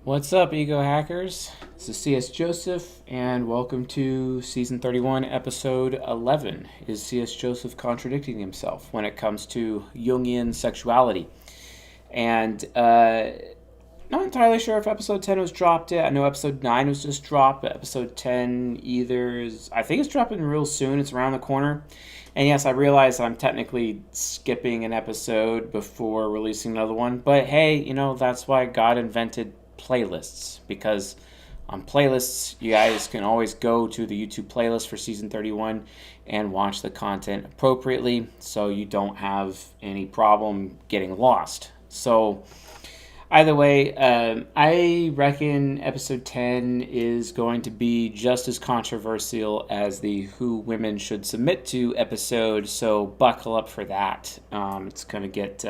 What's up, ego hackers? This is CS Joseph, and welcome to season 31, episode 11. Is CS Joseph contradicting himself when it comes to Jungian sexuality? And not entirely sure if episode 10 was dropped yet. I know episode 9 was just dropped, but episode 10 I think it's dropping real soon. It's around the corner. And yes, I realize I'm technically skipping an episode before releasing another one. But hey, that's why God invented playlists, because on playlists you guys can always go to the YouTube playlist for season 31 and watch the content appropriately, so you don't have any problem getting lost. So either way, I reckon episode 10 is going to be just as controversial as the Who Women Should Submit To episode, so buckle up for that. It's going to get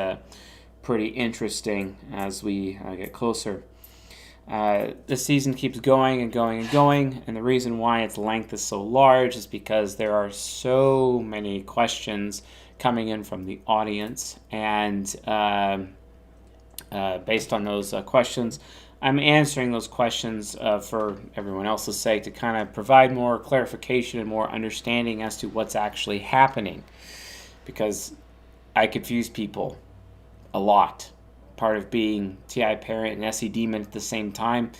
pretty interesting as we get closer. The season keeps going and going and going, and the reason why its length is so large is because there are so many questions coming in from the audience, and based on those questions, I'm answering those questions for everyone else's sake to kind of provide more clarification and more understanding as to what's actually happening, because I confuse people a lot. Part of being TI parent and SE demon at the same time,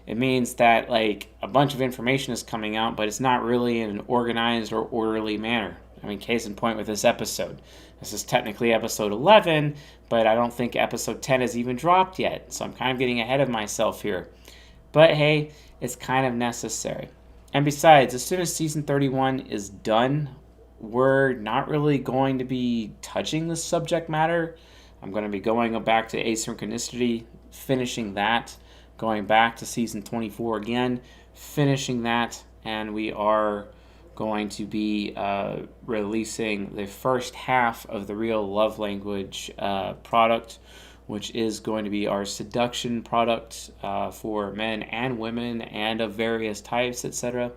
it means that like a bunch of information is coming out, but it's not really in an organized or orderly manner. I mean, case in point with this episode. This is technically episode 11, but I don't think episode 10 has even dropped yet, so I'm kind of getting ahead of myself here. But hey, it's kind of necessary. And besides, as soon as season 31 is done, we're not really going to be touching the subject matter. I'm going to be going back to asynchronicity, finishing that, going back to season 24 again, finishing that, and we are going to be releasing the first half of the Real Love Language product, which is going to be our seduction product for men and women and of various types, etc.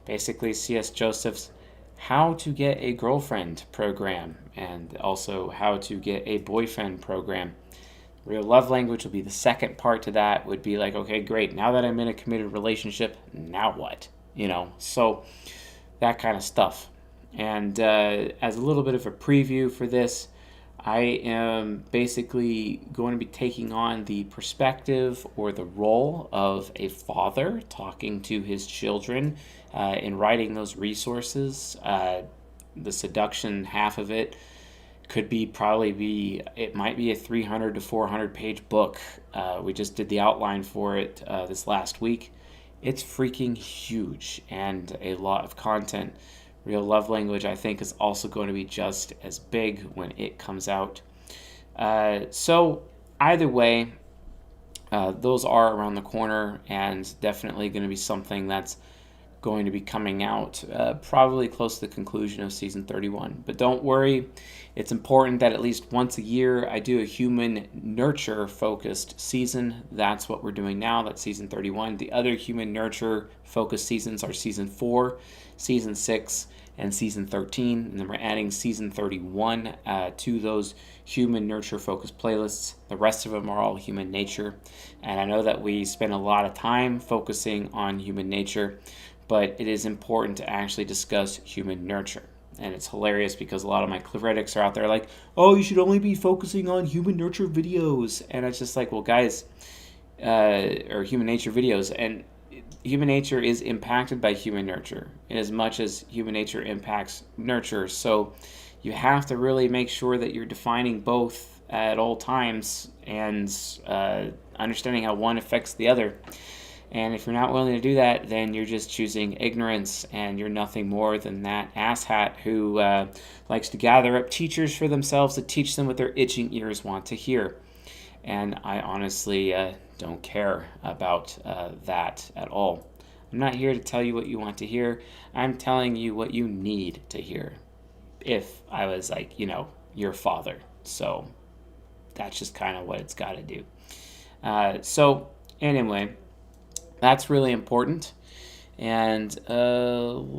Basically, CS Joseph's How to Get a Girlfriend program, and also How to Get a Boyfriend program. Real Love Language will be the second part to that. Would be like, okay, great, now that I'm in a committed relationship, now what? So that kind of stuff. And as a little bit of a preview for this, I am basically going to be taking on the perspective or the role of a father talking to his children in writing those resources. The seduction half of it could it might be a 300 to 400 page book. We just did the outline for it this last week. It's freaking huge and a lot of content. Real Love Language, I think, is also going to be just as big when it comes out. So either way, those are around the corner and definitely going to be something that's going to be coming out probably close to the conclusion of season 31. But don't worry, it's important that at least once a year I do a human nurture focused season. That's what we're doing now. That's season 31. The other human nurture focused seasons are season 4, season 6, and season 13. And then we're adding season 31 to those human nurture focused playlists. The rest of them are all human nature. And I know that we spend a lot of time focusing on human nature, but it is important to actually discuss human nurture. And it's hilarious because a lot of my critics are out there like, oh, you should only be focusing on human nurture videos. And it's just like, well, guys, or human nature videos. And human nature is impacted by human nurture in as much as human nature impacts nurture. So you have to really make sure that you're defining both at all times and understanding how one affects the other. And if you're not willing to do that, then you're just choosing ignorance, and you're nothing more than that asshat who likes to gather up teachers for themselves to teach them what their itching ears want to hear. And I honestly don't care about that at all. I'm not here to tell you what you want to hear. I'm telling you what you need to hear. If I was like, your father. So that's just kind of what it's got to do. So anyway, that's really important. And I'm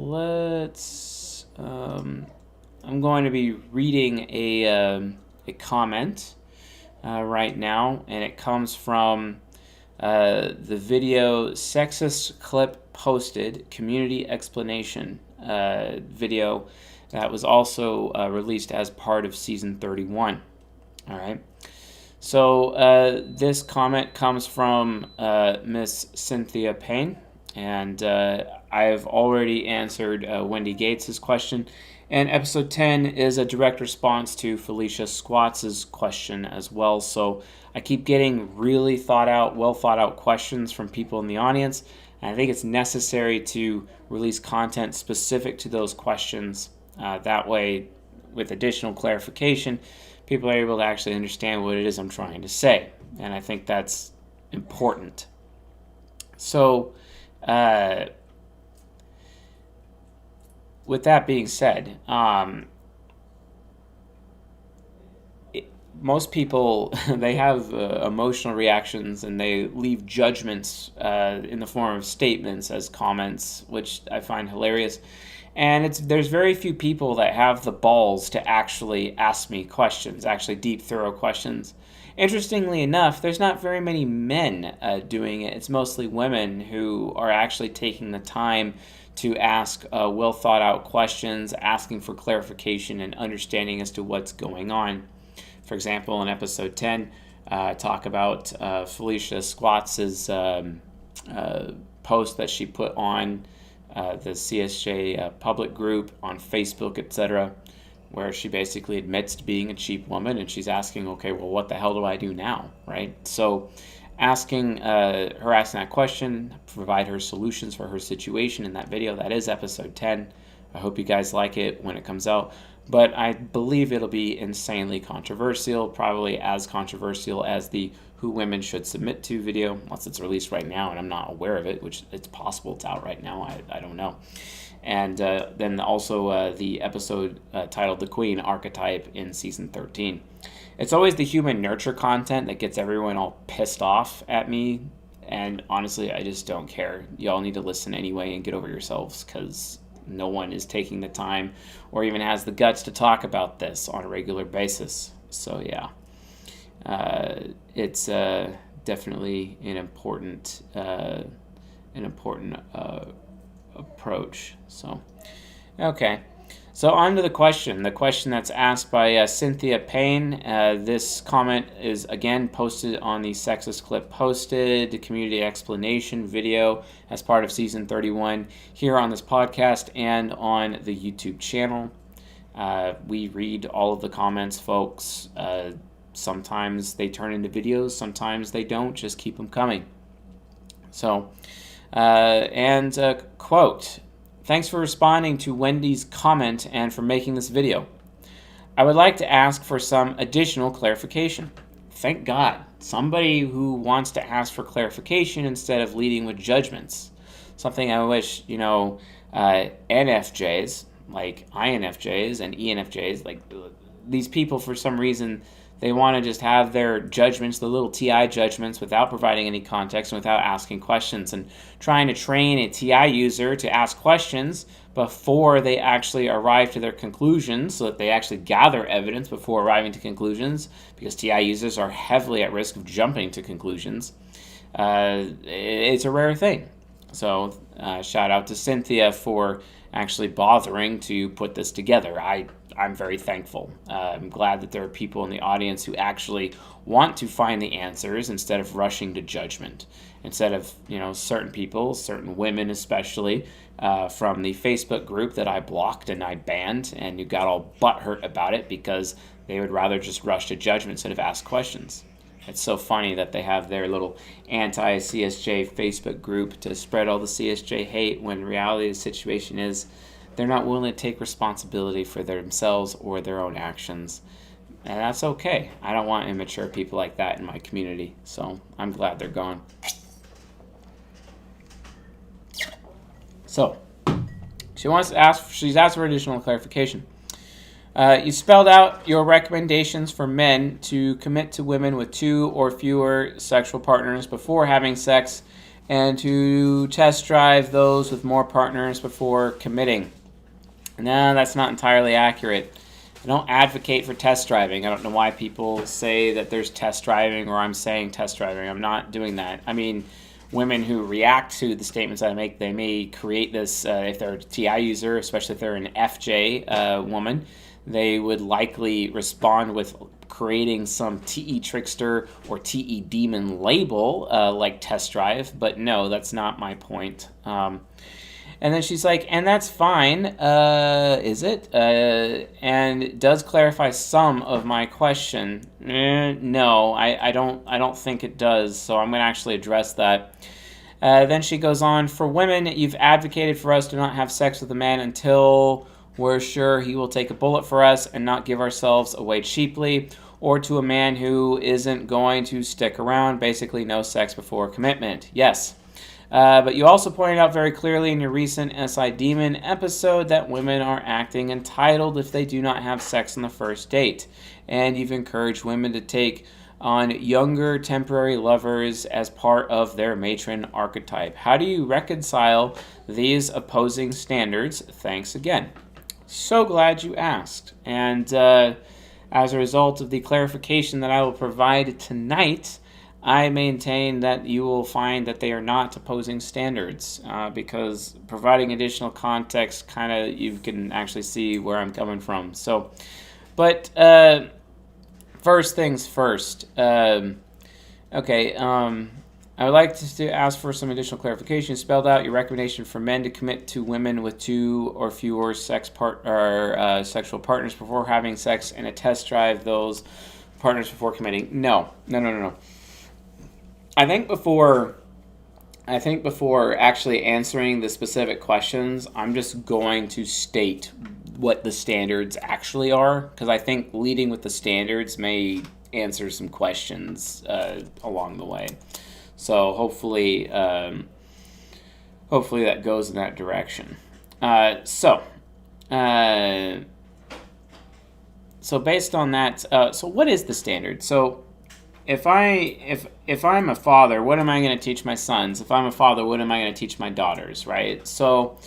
going to be reading a comment right now, and it comes from the video sexist clip posted, community explanation video that was also released as part of season 31. All right. So this comment comes from Miss Cynthia Payne, and I've already answered Wendy Gates' question. And episode 10 is a direct response to Felicia Squats' question as well. So I keep getting really well thought out questions from people in the audience. And I think it's necessary to release content specific to those questions. That way, with additional clarification, people are able to actually understand what it is I'm trying to say. And I think that's important. So, with that being said, most people, they have emotional reactions and they leave judgments in the form of statements as comments, which I find hilarious. And there's very few people that have the balls to actually ask me questions, actually deep, thorough questions. Interestingly enough, there's not very many men doing it. It's mostly women who are actually taking the time to ask well thought out questions, asking for clarification and understanding as to what's going on. For example, in episode 10, talk about Felicia Squats' post that she put on the CSJ public group on Facebook, etc., where she basically admits to being a cheap woman, and she's asking, okay, well, what the hell do I do now, right? So asking that question, provide her solutions for her situation in that video. That is episode 10. I hope you guys like it when it comes out. But I believe it'll be insanely controversial, probably as controversial as the Who Women Should Submit To video, unless it's released right now and I'm not aware of it, which it's possible it's out right now. I don't know. And then also the episode titled The Queen Archetype in Season 13. It's always the human nurture content that gets everyone all pissed off at me. And honestly, I just don't care. Y'all need to listen anyway and get over yourselves, because no one is taking the time or even has the guts to talk about this on a regular basis. So yeah, it's definitely an important approach. So okay, so on to the question that's asked by Cynthia Payne. This comment is again posted on the sexist clip posted, the community explanation video as part of season 31 here on this podcast and on the YouTube channel. We read all of the comments, folks. Sometimes they turn into videos, sometimes they don't. Just keep them coming. So, quote, thanks for responding to Wendy's comment and for making this video. I would like to ask for some additional clarification. Thank God, somebody who wants to ask for clarification instead of leading with judgments. Something I wish, NFJs, like INFJs and ENFJs, like these people for some reason, they want to just have their judgments, the little TI judgments, without providing any context and without asking questions, and trying to train a TI user to ask questions before they actually arrive to their conclusions, so that they actually gather evidence before arriving to conclusions, because TI users are heavily at risk of jumping to conclusions. It's a rare thing. So shout out to Cynthia for actually bothering to put this together. I'm very thankful. I'm glad that there are people in the audience who actually want to find the answers instead of rushing to judgment. Instead of, certain people, certain women especially, from the Facebook group that I blocked and I banned, and you got all butthurt about it because they would rather just rush to judgment instead of ask questions. It's so funny that they have their little anti-CSJ Facebook group to spread all the CSJ hate, when in reality the situation is they're not willing to take responsibility for themselves or their own actions. And that's okay. I don't want immature people like that in my community, so I'm glad they're gone. So, she's asked for additional clarification. You spelled out your recommendations for men to commit to women with 2 or fewer sexual partners before having sex, and to test drive those with more partners before committing. No, that's not entirely accurate. I don't advocate for test driving. I don't know why people say that there's test driving or I'm saying test driving. I'm not doing that. I mean, women who react to the statements I make, they may create this, if they're a TI user, especially if they're an FJ woman, they would likely respond with creating some TE trickster or TE demon label like test drive. But no, that's not my point. And then she's like, and that's fine, is it? And it does clarify some of my question. No, I don't think it does, so I'm going to actually address that. Then she goes on, for women, you've advocated for us to not have sex with a man until we're sure he will take a bullet for us and not give ourselves away cheaply, or to a man who isn't going to stick around, basically no sex before commitment. Yes. But you also pointed out very clearly in your recent SI Demon episode that women are acting entitled if they do not have sex on the first date. And you've encouraged women to take on younger temporary lovers as part of their matron archetype. How do you reconcile these opposing standards? Thanks again. So glad you asked. And as a result of the clarification that I will provide tonight, I maintain that you will find that they are not opposing standards because providing additional context, kind of you can actually see where I'm coming from. So, but first things first. I would like to ask for some additional clarification. You spelled out your recommendation for men to commit to women with 2 or fewer sexual partners before having sex and a test drive those partners before committing. No. I think before actually answering the specific questions, I'm just going to state what the standards actually are, because I think leading with the standards may answer some questions along the way. So hopefully that goes in that direction. So based on that, so what is the standard? So if I'm a father, what am I going to teach my sons? If I'm a father, what am I going to teach my daughters, right? So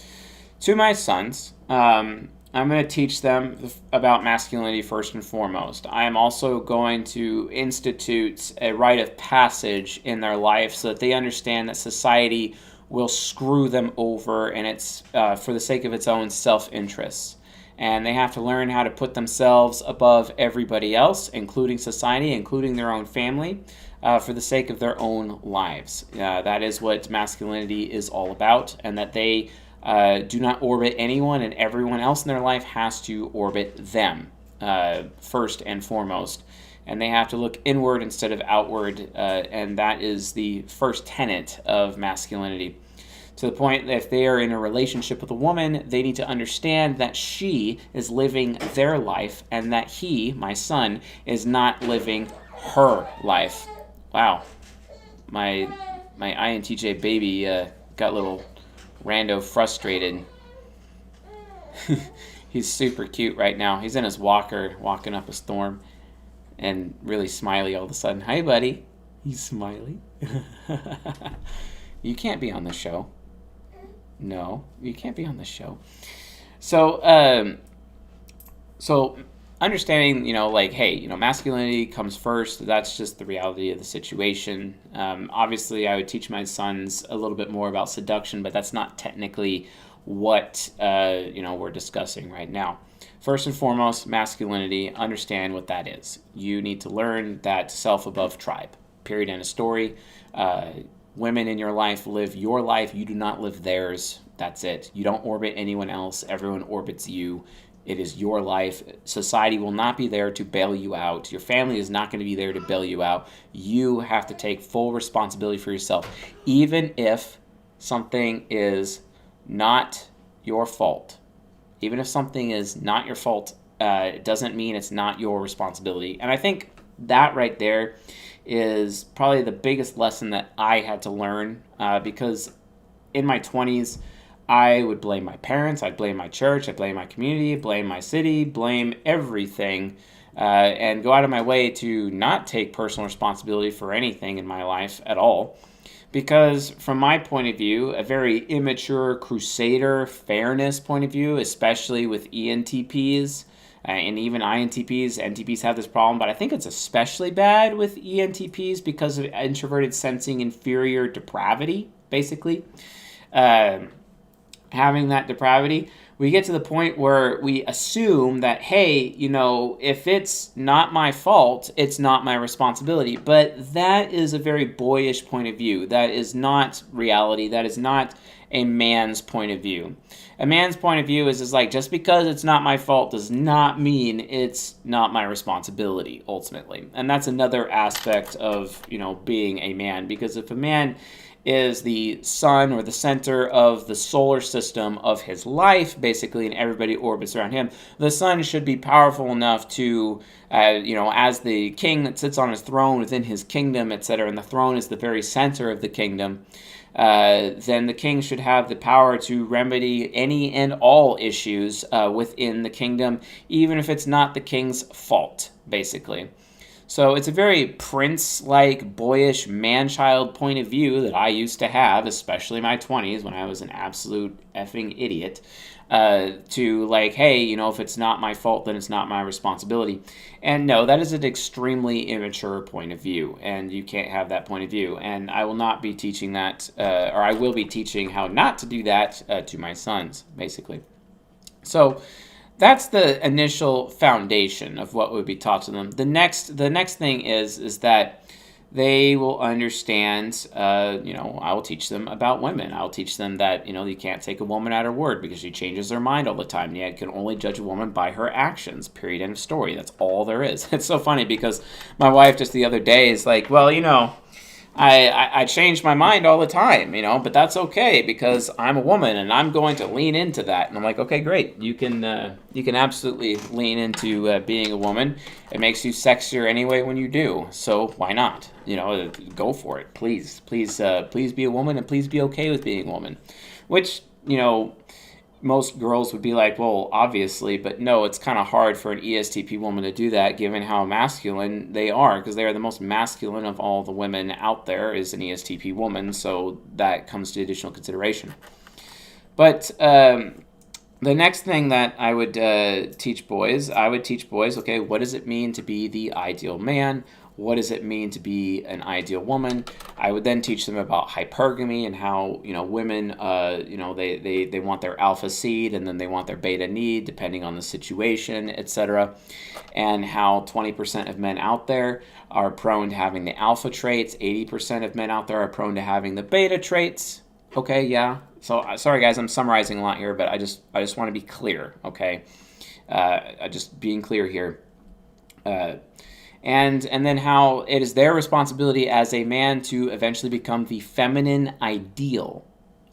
to my sons, I'm going to teach them about masculinity first and foremost. I am also going to institute a rite of passage in their life so that they understand that society will screw them over and it's for the sake of its own self-interests. And they have to learn how to put themselves above everybody else, including society, including their own family, for the sake of their own lives. That is what masculinity is all about, and that they do not orbit anyone, and everyone else in their life has to orbit them first and foremost. And they have to look inward instead of outward, and that is the first tenet of masculinity. To the point that if they are in a relationship with a woman, they need to understand that she is living their life and that he, my son, is not living her life. Wow. My INTJ baby got a little rando frustrated. He's super cute right now. He's in his walker walking up a storm and really smiley all of a sudden. Hi, buddy. He's smiley. You can't be on the show. No, you can't be on the show. So understanding, hey, masculinity comes first. That's just the reality of the situation. Obviously, I would teach my sons a little bit more about seduction, but that's not technically what, we're discussing right now. First and foremost, masculinity, understand what that is. You need to learn that self above tribe, period, end of story. Women in your life live your life. You do not live theirs. That's it. You don't orbit anyone else. Everyone orbits you. It is your life. Society will not be there to bail you out. Your family is not going to be there to bail you out. You have to take full responsibility for yourself. Even if something is not your fault. Even if something is not your fault, it doesn't mean it's not your responsibility. And I think that right there is probably the biggest lesson that I had to learn because in my 20s, I would blame my parents, I'd blame my church, I'd blame my community, blame my city, blame everything, and go out of my way to not take personal responsibility for anything in my life at all. Because from my point of view, a very immature crusader fairness point of view, especially with ENTPs, and even INTPs. NTPs have this problem, but I think it's especially bad with ENTPs because of introverted sensing inferior depravity, basically. Having that depravity, we get to the point where we assume that, hey, if it's not my fault, it's not my responsibility. But that is a very boyish point of view. That is not reality. That is not a man's point of view. A man's point of view is like, just because it's not my fault does not mean it's not my responsibility, ultimately. And that's another aspect of, being a man. Because if a man is the sun or the center of the solar system of his life, basically, and everybody orbits around him, the sun should be powerful enough to, as the king that sits on his throne within his kingdom, etc., and the throne is the very center of the kingdom, then the king should have the power to remedy any and all issues within the kingdom, even if it's not the king's fault, basically. So it's a very prince-like, boyish, man-child point of view that I used to have, especially in my 20s when I was an absolute effing idiot, to like, hey, if it's not my fault, then it's not my responsibility. And no, that is an extremely immature point of view, and you can't have that point of view. And I will not be teaching that, or I will be teaching how not to do that to my sons, basically. So that's the initial foundation of what would be taught to them. The next thing is that they will understand, I will teach them about women. I'll teach them that, you can't take a woman at her word because she changes her mind all the time. You can only judge a woman by her actions, period, end of story. That's all there is. It's so funny because my wife just the other day is like, well, I change my mind all the time, but that's okay because I'm a woman and I'm going to lean into that. And I'm like, okay, great. You can absolutely lean into being a woman. It makes you sexier anyway when you do. So why not? Go for it. Please be a woman and please be okay with being a woman, which, most girls would be like, well, obviously, but no, it's kind of hard for an ESTP woman to do that given how masculine they are, because they are the most masculine of all the women out there is an ESTP woman, so that comes to additional consideration. But the next thing that I would teach boys, okay, what does it mean to be the ideal man? What does it mean to be an ideal woman? I would then teach them about hypergamy and how, women, they want their alpha seed and then they want their beta need depending on the situation, etc. And how 20% of men out there are prone to having the alpha traits. 80% of men out there are prone to having the beta traits. Okay, yeah. So, sorry guys, I'm summarizing a lot here, but I just want to be clear, okay? Just being clear here. And then how it is their responsibility as a man to eventually become the feminine ideal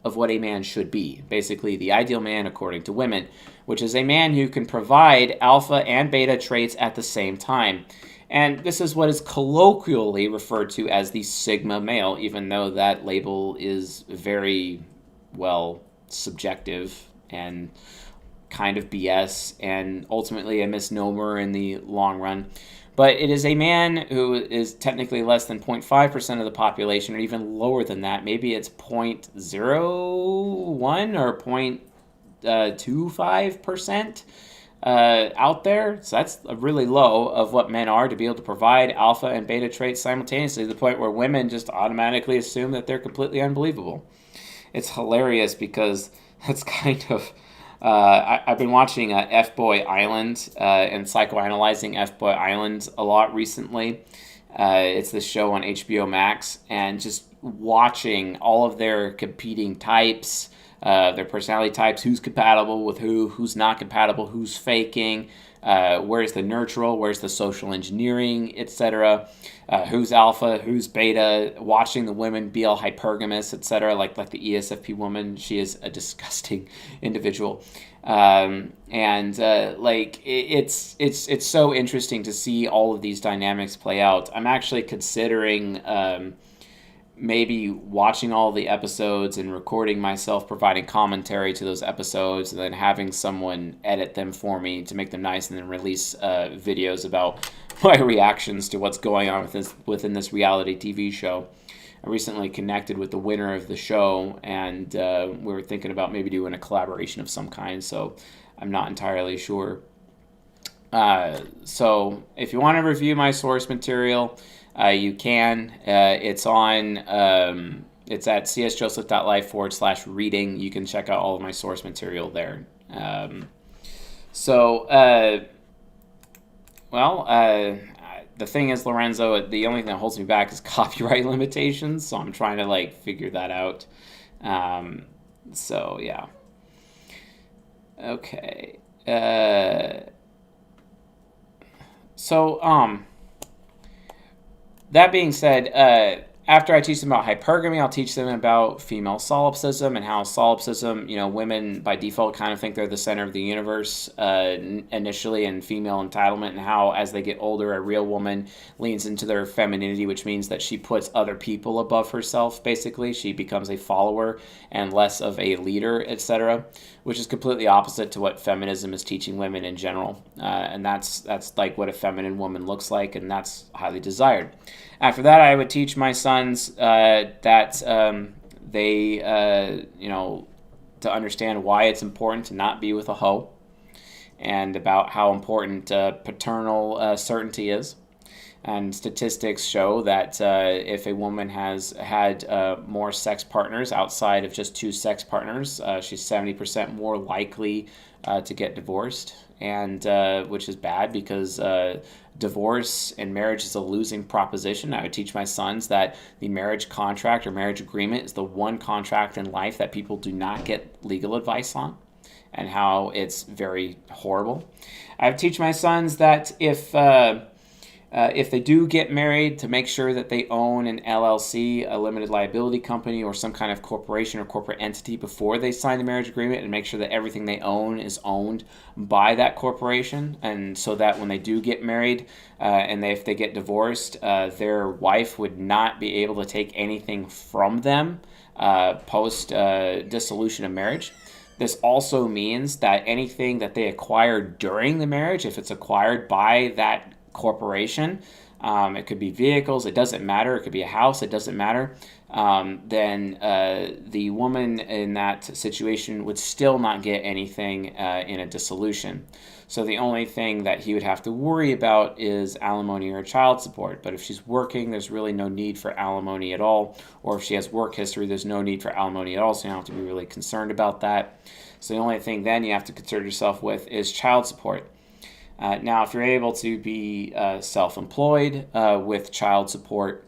of what a man should be. Basically, the ideal man according to women, which is a man who can provide alpha and beta traits at the same time. And this is what is colloquially referred to as the Sigma male, even though that label is very, subjective and kind of BS and ultimately a misnomer in the long run. But it is a man who is technically less than 0.5% of the population, or even lower than that. Maybe it's 0.01 or 0.25% out there. So that's really low of what men are to be able to provide alpha and beta traits simultaneously, to the point where women just automatically assume that they're completely unbelievable. It's hilarious because that's kind of... I've been watching F-Boy Island and Psychoanalyzing F-Boy Island a lot recently. It's the show on HBO Max, and just watching all of their competing types, their personality types, who's compatible with who's not compatible, who's faking, where's the nurtural, where's the social engineering, etc., who's alpha, who's beta, watching the women be all hypergamous, etc., like the ESFP woman. She is a disgusting individual. It's so interesting to see all of these dynamics play out. I'm actually considering maybe watching all the episodes and recording myself providing commentary to those episodes, and then having someone edit them for me to make them nice, and then release videos about my reactions to what's going on within this reality TV show. I recently connected with the winner of the show, and we were thinking about maybe doing a collaboration of some kind, so I'm not entirely sure. So if you want to review my source material, you can. It's at csjoseph.life/reading. You can check out all of my source material there. So, the thing is, Lorenzo, the only thing that holds me back is copyright limitations. So I'm trying to figure that out. So yeah. Okay. So that being said, after I teach them about hypergamy, I'll teach them about female solipsism and how solipsism, women by default kind of think they're the center of the universe initially, and female entitlement, and how as they get older, a real woman leans into their femininity, which means that she puts other people above herself, basically. She becomes a follower and less of a leader, etc., which is completely opposite to what feminism is teaching women in general. And that's like what a feminine woman looks like, and that's highly desired. After that, I would teach my sons that they, to understand why it's important to not be with a hoe, and about how important paternal certainty is. And statistics show that if a woman has had more sex partners outside of just two sex partners, she's 70% more likely to get divorced, and which is bad because divorce and marriage is a losing proposition. I would teach my sons that the marriage contract or marriage agreement is the one contract in life that people do not get legal advice on, and how it's very horrible. I would teach my sons that if they do get married, to make sure that they own an LLC, a limited liability company, or some kind of corporation or corporate entity before they sign the marriage agreement, and make sure that everything they own is owned by that corporation. And so that when they do get married if they get divorced, their wife would not be able to take anything from them post dissolution of marriage. This also means that anything that they acquire during the marriage, if it's acquired by that corporation, it could be vehicles, it doesn't matter, it could be a house, it doesn't matter, then the woman in that situation would still not get anything in a dissolution. So the only thing that he would have to worry about is alimony or child support. But if she's working, there's really no need for alimony at all. Or if she has work history, there's no need for alimony at all, so you don't have to be really concerned about that. So the only thing then you have to concern yourself with is child support. Now, if you're able to be self-employed with child support,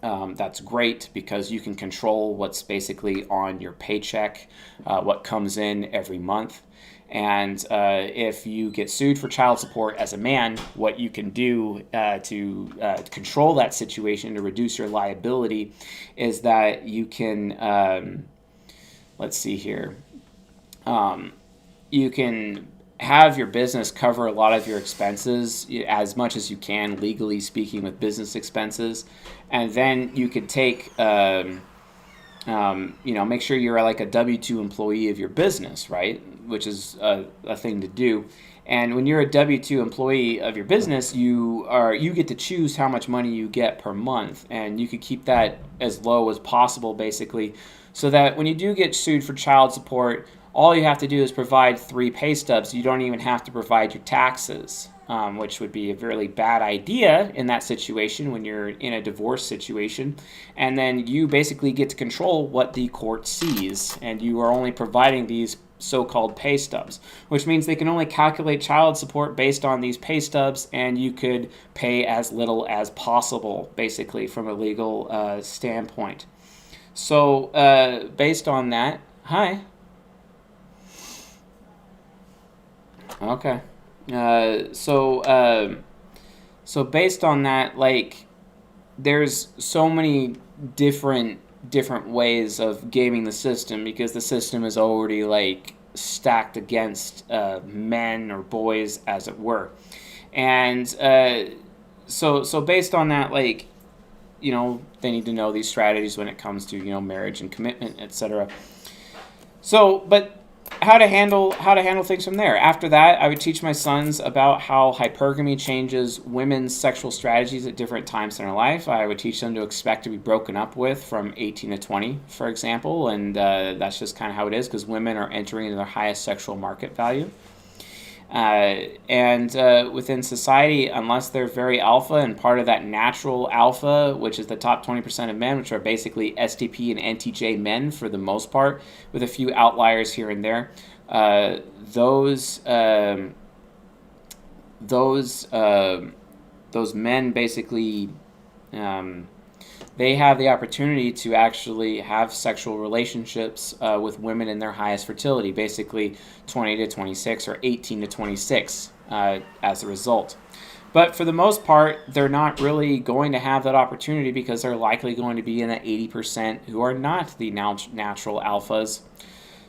that's great, because you can control what's basically on your paycheck, what comes in every month. And if you get sued for child support as a man, what you can do to control that situation, to reduce your liability, is that you can, let's see here, you can have your business cover a lot of your expenses as much as you can, legally speaking, with business expenses. And then you could take, make sure you're like a W-2 employee of your business, right? Which is a thing to do. And when you're a W-2 employee of your business, you get to choose how much money you get per month, and you could keep that as low as possible, basically, so that when you do get sued for child support, all you have to do is provide 3 pay stubs. You don't even have to provide your taxes, which would be a really bad idea in that situation when you're in a divorce situation. And then you basically get to control what the court sees, and you are only providing these so-called pay stubs, which means they can only calculate child support based on these pay stubs, and you could pay as little as possible, basically, from a legal standpoint. So based on that, hi. Okay. So based on that, there's so many different ways of gaming the system, because the system is already stacked against men or boys, as it were. And so based on that, they need to know these strategies when it comes to marriage and commitment, etc. So, but how to handle things from there. After that, I would teach my sons about how hypergamy changes women's sexual strategies at different times in their life. I would teach them to expect to be broken up with from 18 to 20, for example, and that's just kind of how it is, because women are entering into their highest sexual market value. And within society, unless they're very alpha and part of that natural alpha, which is the top 20% of men, which are basically STP and NTJ men for the most part, with a few outliers here and there, those men basically they have the opportunity to actually have sexual relationships with women in their highest fertility, basically 20 to 26 or 18 to 26 as a result. But for the most part, they're not really going to have that opportunity because they're likely going to be in the 80% who are not the natural alphas.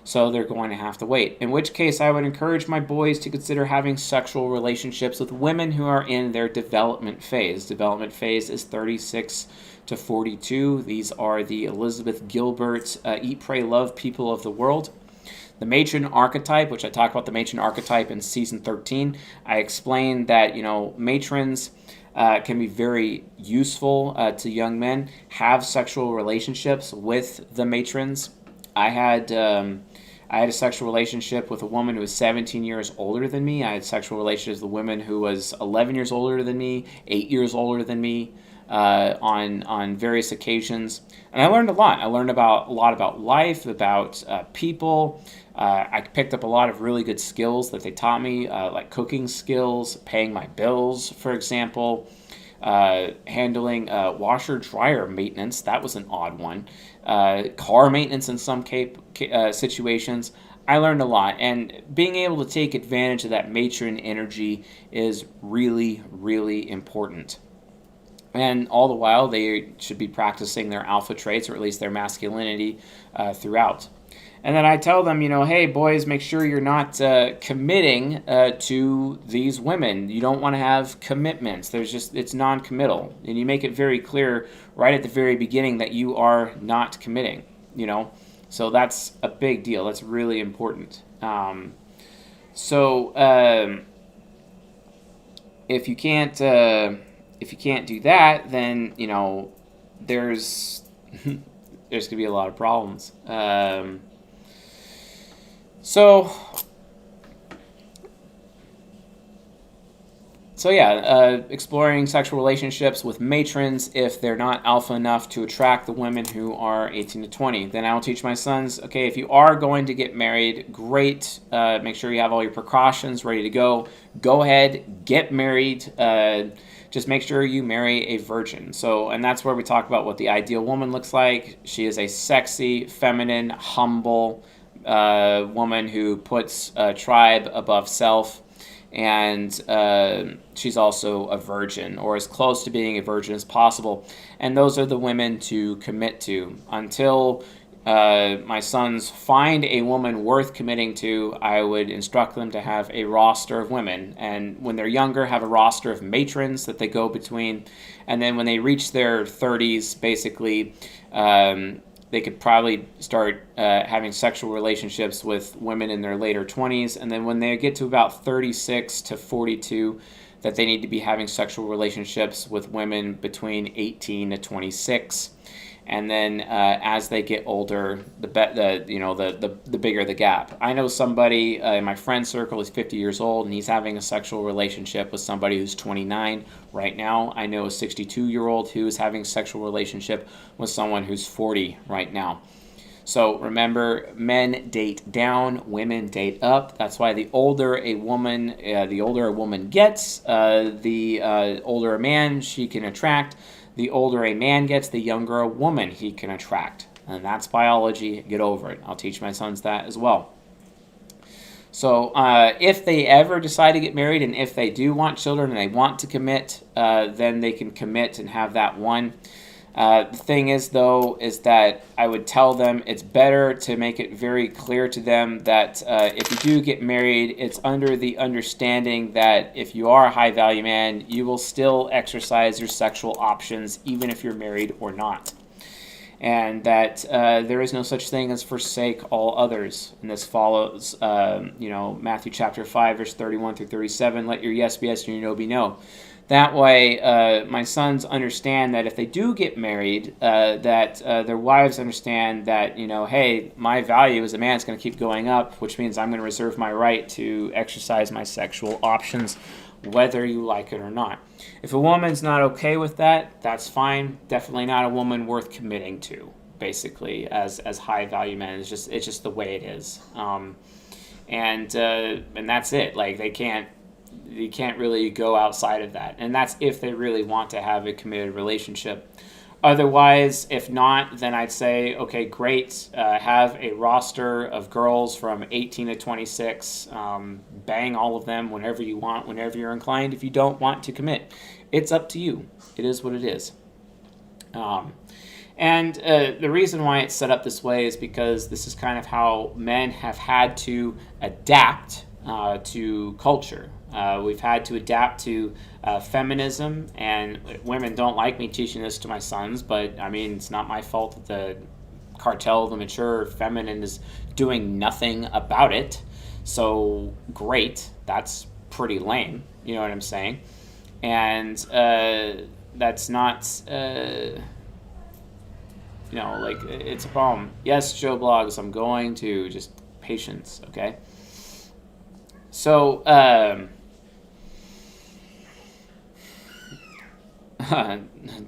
So they're going to have to wait. In which case, I would encourage my boys to consider having sexual relationships with women who are in their development phase. Development phase is 36 to 42. These are the Elizabeth Gilbert Eat, Pray, Love people of the world. The matron archetype, which I talk about the matron archetype in season 13, I explained that, matrons can be very useful to young men. Have sexual relationships with the matrons. I had a sexual relationship with a woman who was 17 years older than me. I had sexual relations with a woman who was 11 years older than me, 8 years older than me on various occasions. And I learned a lot. I learned a lot about life, about people. I picked up a lot of really good skills that they taught me, like cooking skills, paying my bills, for example, handling washer-dryer maintenance. That was an odd one. Car maintenance in some situations. I learned a lot, and being able to take advantage of that matron energy is really, really important. And all the while, they should be practicing their alpha traits, or at least their masculinity, throughout. And then I tell them, hey, boys, make sure you're not committing to these women. You don't want to have commitments. It's non-committal. And you make it very clear right at the very beginning that you are not committing, So that's a big deal. That's really important. If you can't do that, then, there's going to be a lot of problems. Exploring sexual relationships with matrons if they're not alpha enough to attract the women who are 18 to 20. Then I'll teach my sons, okay, if you are going to get married, great. Make sure you have all your precautions ready to go. Go ahead, get married. Just make sure you marry a virgin. And that's where we talk about what the ideal woman looks like. She is a sexy, feminine, humble woman who puts tribe above self. And she's also a virgin, or as close to being a virgin as possible. And those are the women to commit to. Until my sons find a woman worth committing to, I would instruct them to have a roster of women. And when they're younger, have a roster of matrons that they go between. And then when they reach their 30s, basically, they could probably start having sexual relationships with women in their later 20s. And then when they get to about 36 to 42, that they need to be having sexual relationships with women between 18 to 26. And then as they get older, the bigger the gap. I know somebody in my friend circle is 50 years old, and he's having a sexual relationship with somebody who's 29 right now. I know a 62-year-old who is having a sexual relationship with someone who's 40 right now. So remember, men date down, women date up. That's why the older a woman gets, the older a man she can attract. The older a man gets, the younger a woman he can attract. And that's biology. Get over it. I'll teach my sons that as well. So if they ever decide to get married, and if they do want children and they want to commit, then they can commit and have that one. The thing is, though, is that I would tell them it's better to make it very clear to them that if you do get married, it's under the understanding that if you are a high-value man, you will still exercise your sexual options even if you're married or not. And that there is no such thing as forsake all others. And this follows, Matthew chapter 5, verse 31 through 37. Let your yes be yes and your no be no. That way, my sons understand that if they do get married, that their wives understand that, hey, my value as a man is going to keep going up, which means I'm going to reserve my right to exercise my sexual options, whether you like it or not. If a woman's not okay with that, that's fine. Definitely not a woman worth committing to, basically, as high value men. It's just the way it is. And that's it. Like, you can't really go outside of that. And that's if they really want to have a committed relationship. Otherwise, if not, then I'd say, okay, great. Have a roster of girls from 18 to 26. Bang all of them whenever you want, whenever you're inclined. If you don't want to commit, it's up to you. It is what it is. And the reason why it's set up this way is because this is kind of how men have had to adapt to culture. We've had to adapt to feminism, and women don't like me teaching this to my sons, but I mean, it's not my fault that the cartel of the mature feminine is doing nothing about it. So great, that's pretty lame, you know what I'm saying? And that's not, like, it's a problem. Yes, Joe Blogs, I'm going to, just patience, okay? So,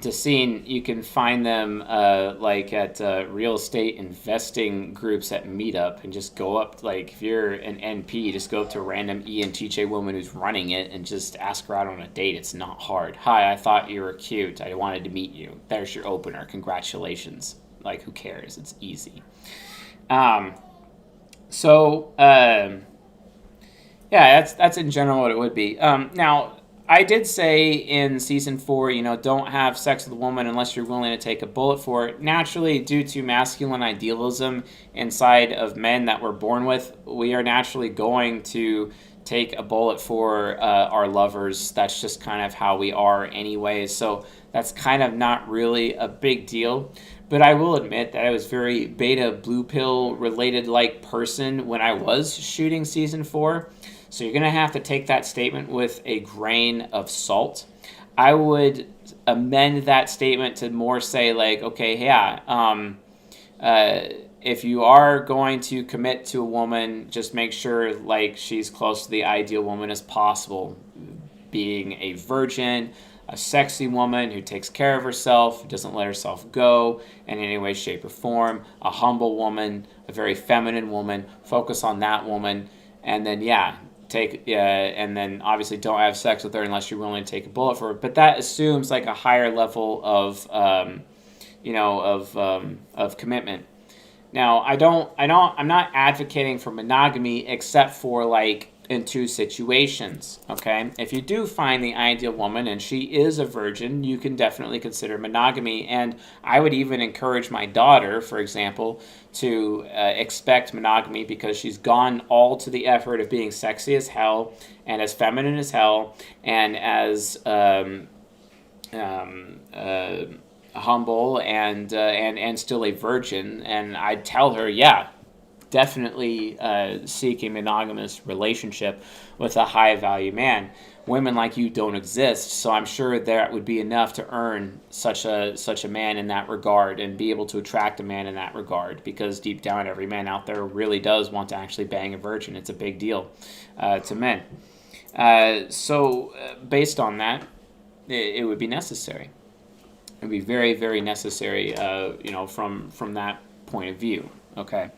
Dacine, you can find them like at real estate investing groups at Meetup, and just go up, like if you're an NP, just go up to a random ENTJ woman who's running it and just ask her out on a date. It's not hard. Hi, I thought you were cute. I wanted to meet you. There's your opener. Congratulations. Like, who cares? It's easy. Yeah, that's in general what it would be. Now, I did say in season 4, don't have sex with a woman unless you're willing to take a bullet for it. Naturally, due to masculine idealism inside of men that we're born with, we are naturally going to take a bullet for our lovers. That's just kind of how we are anyway. So that's kind of not really a big deal. But I will admit that I was very beta blue pill related like person when I was shooting season 4. So you're going to have to take that statement with a grain of salt. I would amend that statement to more say like, okay, yeah, if you are going to commit to a woman, just make sure like she's close to the ideal woman as possible. Being a virgin, a sexy woman who takes care of herself, who doesn't let herself go in any way, shape, or form, a humble woman, a very feminine woman, focus on that woman, and then, yeah, and then obviously don't have sex with her unless you're willing to take a bullet for her. But that assumes like a higher level of, of commitment. Now, I'm not advocating for monogamy except for like in 2 situations, okay? If you do find the ideal woman and she is a virgin, you can definitely consider monogamy. And I would even encourage my daughter, for example, to expect monogamy because she's gone all to the effort of being sexy as hell and as feminine as hell and as humble and still a virgin. And I'd tell her, yeah, definitely seek a monogamous relationship with a high-value man. Women like you don't exist, so I'm sure that would be enough to earn such a man in that regard and be able to attract a man in that regard, because deep down every man out there really does want to actually bang a virgin. It's a big deal to men. So based on that, it would be necessary. It would be very, very necessary, from that point of view. Okay.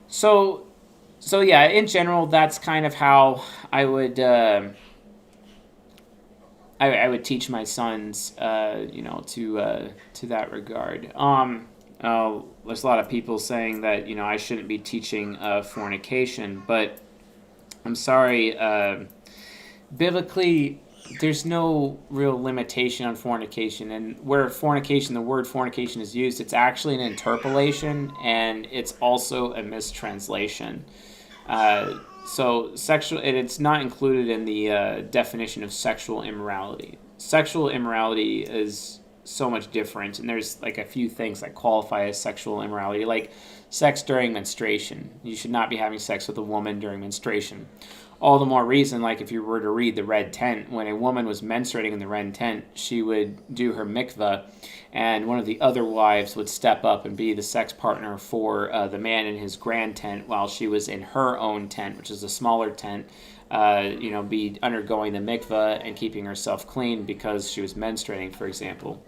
So yeah, in general, that's kind of how I would I would teach my sons, to that regard. There's a lot of people saying that I shouldn't be teaching fornication, but I'm sorry. Biblically, there's no real limitation on fornication, and where the word fornication is used, it's actually an interpolation, and it's also a mistranslation. So it's not included in the definition of sexual immorality. Sexual immorality is so much different, and there's like a few things that qualify as sexual immorality, like sex during menstruation. You should not be having sex with a woman during menstruation. all the more reason, like if you were to read the red tent, when a woman was menstruating in the red tent, she would do her mikvah, and one of the other wives would step up and be the sex partner for the man in his grand tent while she was in her own tent, which is a smaller tent, be undergoing the mikvah and keeping herself clean because she was menstruating, for example.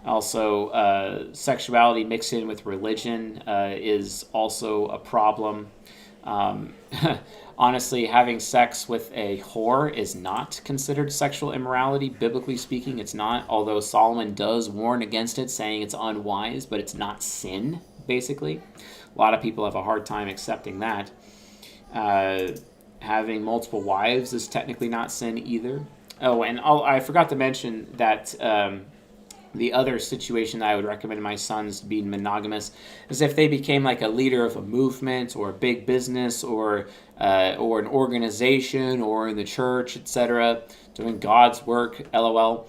Also, sexuality mixed in with religion is also a problem. Honestly, having sex with a whore is not considered sexual immorality. Biblically speaking, it's not, although Solomon does warn against it, saying it's unwise, but it's not sin, basically. A lot of people have a hard time accepting that. Having multiple wives is technically not sin either. Oh, and I forgot to mention that the other situation that I would recommend my sons being monogamous is if they became like a leader of a movement or a big business or an organization or in the church, etc., doing God's work, LOL.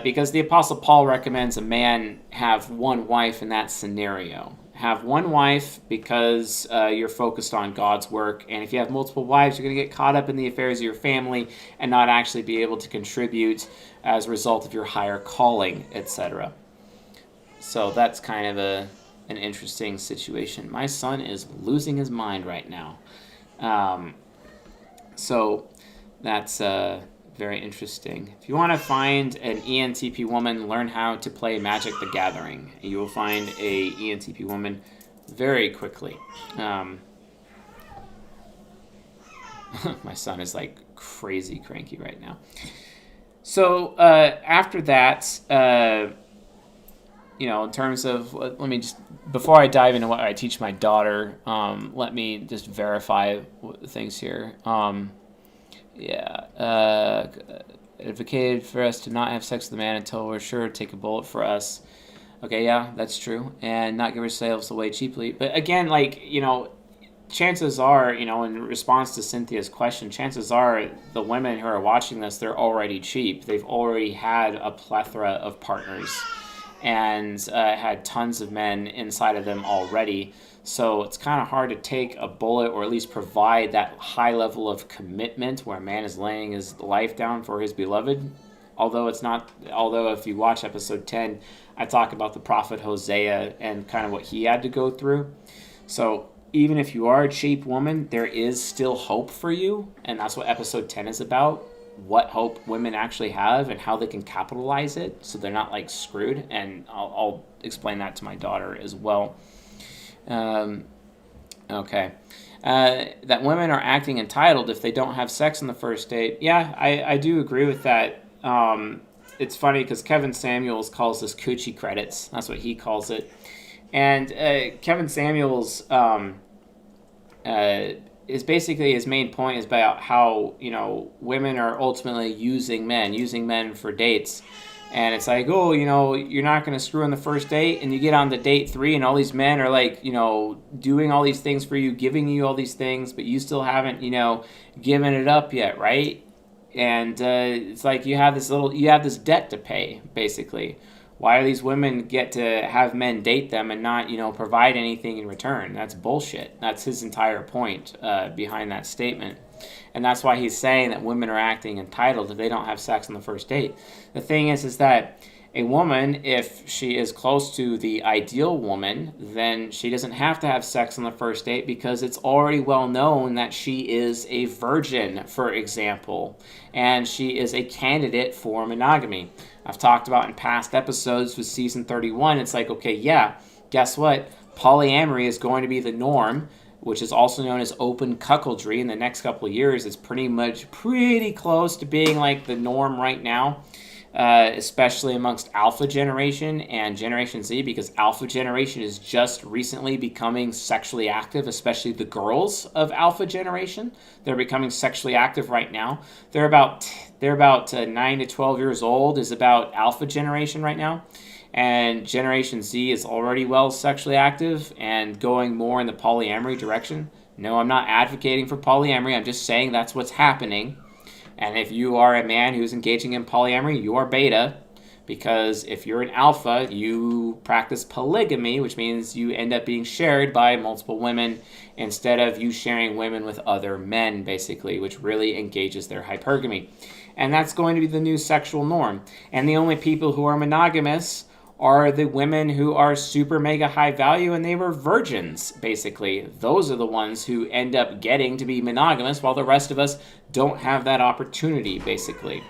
Because the Apostle Paul recommends a man have one wife in that scenario. Have one wife because you're focused on God's work, and if you have multiple wives, you're going to get caught up in the affairs of your family and not actually be able to contribute as a result of your higher calling, etc. So that's kind of an interesting situation. My son is losing his mind right now. So that's very interesting. If you want to find an ENTP woman, learn how to play Magic the Gathering. You will find a ENTP woman very quickly. My son is like crazy cranky right now. So after that, in terms of, let me just, before I dive into what I teach my daughter, let me just verify things here. Advocated for us to not have sex with the man until we're sure to take a bullet for us. Okay, yeah, that's true. And not give ourselves away cheaply. But again, chances are, in response to Cynthia's question, chances are the women who are watching this, they're already cheap. They've already had a plethora of partners and had tons of men inside of them already. So it's kind of hard to take a bullet or at least provide that high level of commitment where a man is laying his life down for his beloved. Although if you watch episode 10, I talk about the prophet Hosea and kind of what he had to go through. So even if you are a cheap woman, there is still hope for you. And that's what episode 10 is about. What hope women actually have and how they can capitalize it so they're not like screwed. And I'll explain that to my daughter as well. Okay. That women are acting entitled if they don't have sex on the first date. Yeah, I do agree with that. It's funny because Kevin Samuels calls this coochie credits. That's what he calls it. And Kevin Samuels is basically, his main point is about how, women are ultimately using men for dates. And it's like, you're not going to screw on the first date, and you get on the date 3, and all these men are like, doing all these things for you, giving you all these things, but you still haven't, given it up yet, right? And it's like you have this debt to pay, basically. Why do these women get to have men date them and not, provide anything in return? That's bullshit. That's his entire point behind that statement. And that's why he's saying that women are acting entitled if they don't have sex on the first date. The thing is that a woman, if she is close to the ideal woman, then she doesn't have to have sex on the first date because it's already well known that she is a virgin, for example, and she is a candidate for monogamy. I've talked about in past episodes with season 31, it's like, okay, yeah, guess what? Polyamory is going to be the norm, which is also known as open cuckoldry in the next couple of years. It's pretty close to being like the norm right now, especially amongst Alpha Generation and Generation Z, because Alpha Generation is just recently becoming sexually active, especially the girls of Alpha Generation. They're becoming sexually active right now. They're about 9 to 12 years old is about Alpha Generation right now. And Generation Z is already well sexually active and going more in the polyamory direction. No, I'm not advocating for polyamory. I'm just saying that's what's happening. And if you are a man who's engaging in polyamory, you are beta. Because if you're an alpha, you practice polygamy, which means you end up being shared by multiple women instead of you sharing women with other men, basically, which really engages their hypergamy. And that's going to be the new sexual norm. And the only people who are monogamous are the women who are super mega high value and they were virgins, basically. Those are the ones who end up getting to be monogamous while the rest of us don't have that opportunity, basically.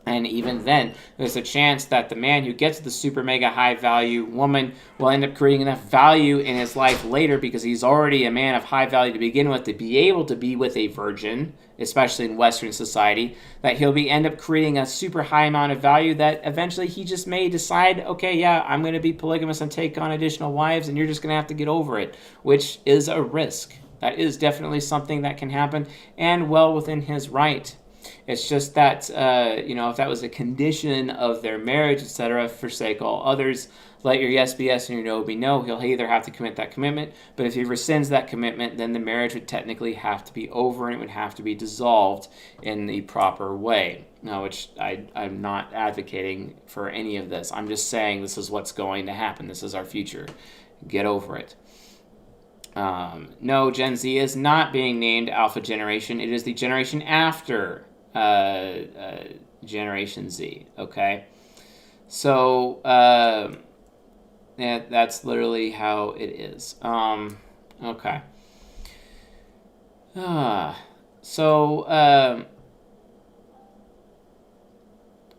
And even then, there's a chance that the man who gets the super mega high value woman will end up creating enough value in his life later because he's already a man of high value to begin with to be able to be with a virgin, especially in Western society, that he'll end up creating a super high amount of value that eventually he just may decide, okay, yeah, I'm going to be polygamous and take on additional wives and you're just going to have to get over it, which is a risk. That is definitely something that can happen and well within his right. It's just that, if that was a condition of their marriage, etc., forsake all others, let your yes be yes and your no be no, he'll either have to commit that commitment, but if he rescinds that commitment, then the marriage would technically have to be over and it would have to be dissolved in the proper way. Now, which I'm not advocating for any of this. I'm just saying this is what's going to happen. This is our future. Get over it. No, Gen Z is not being named Alpha Generation. It is the generation after Generation Z, okay? So, that's literally how it is. Okay.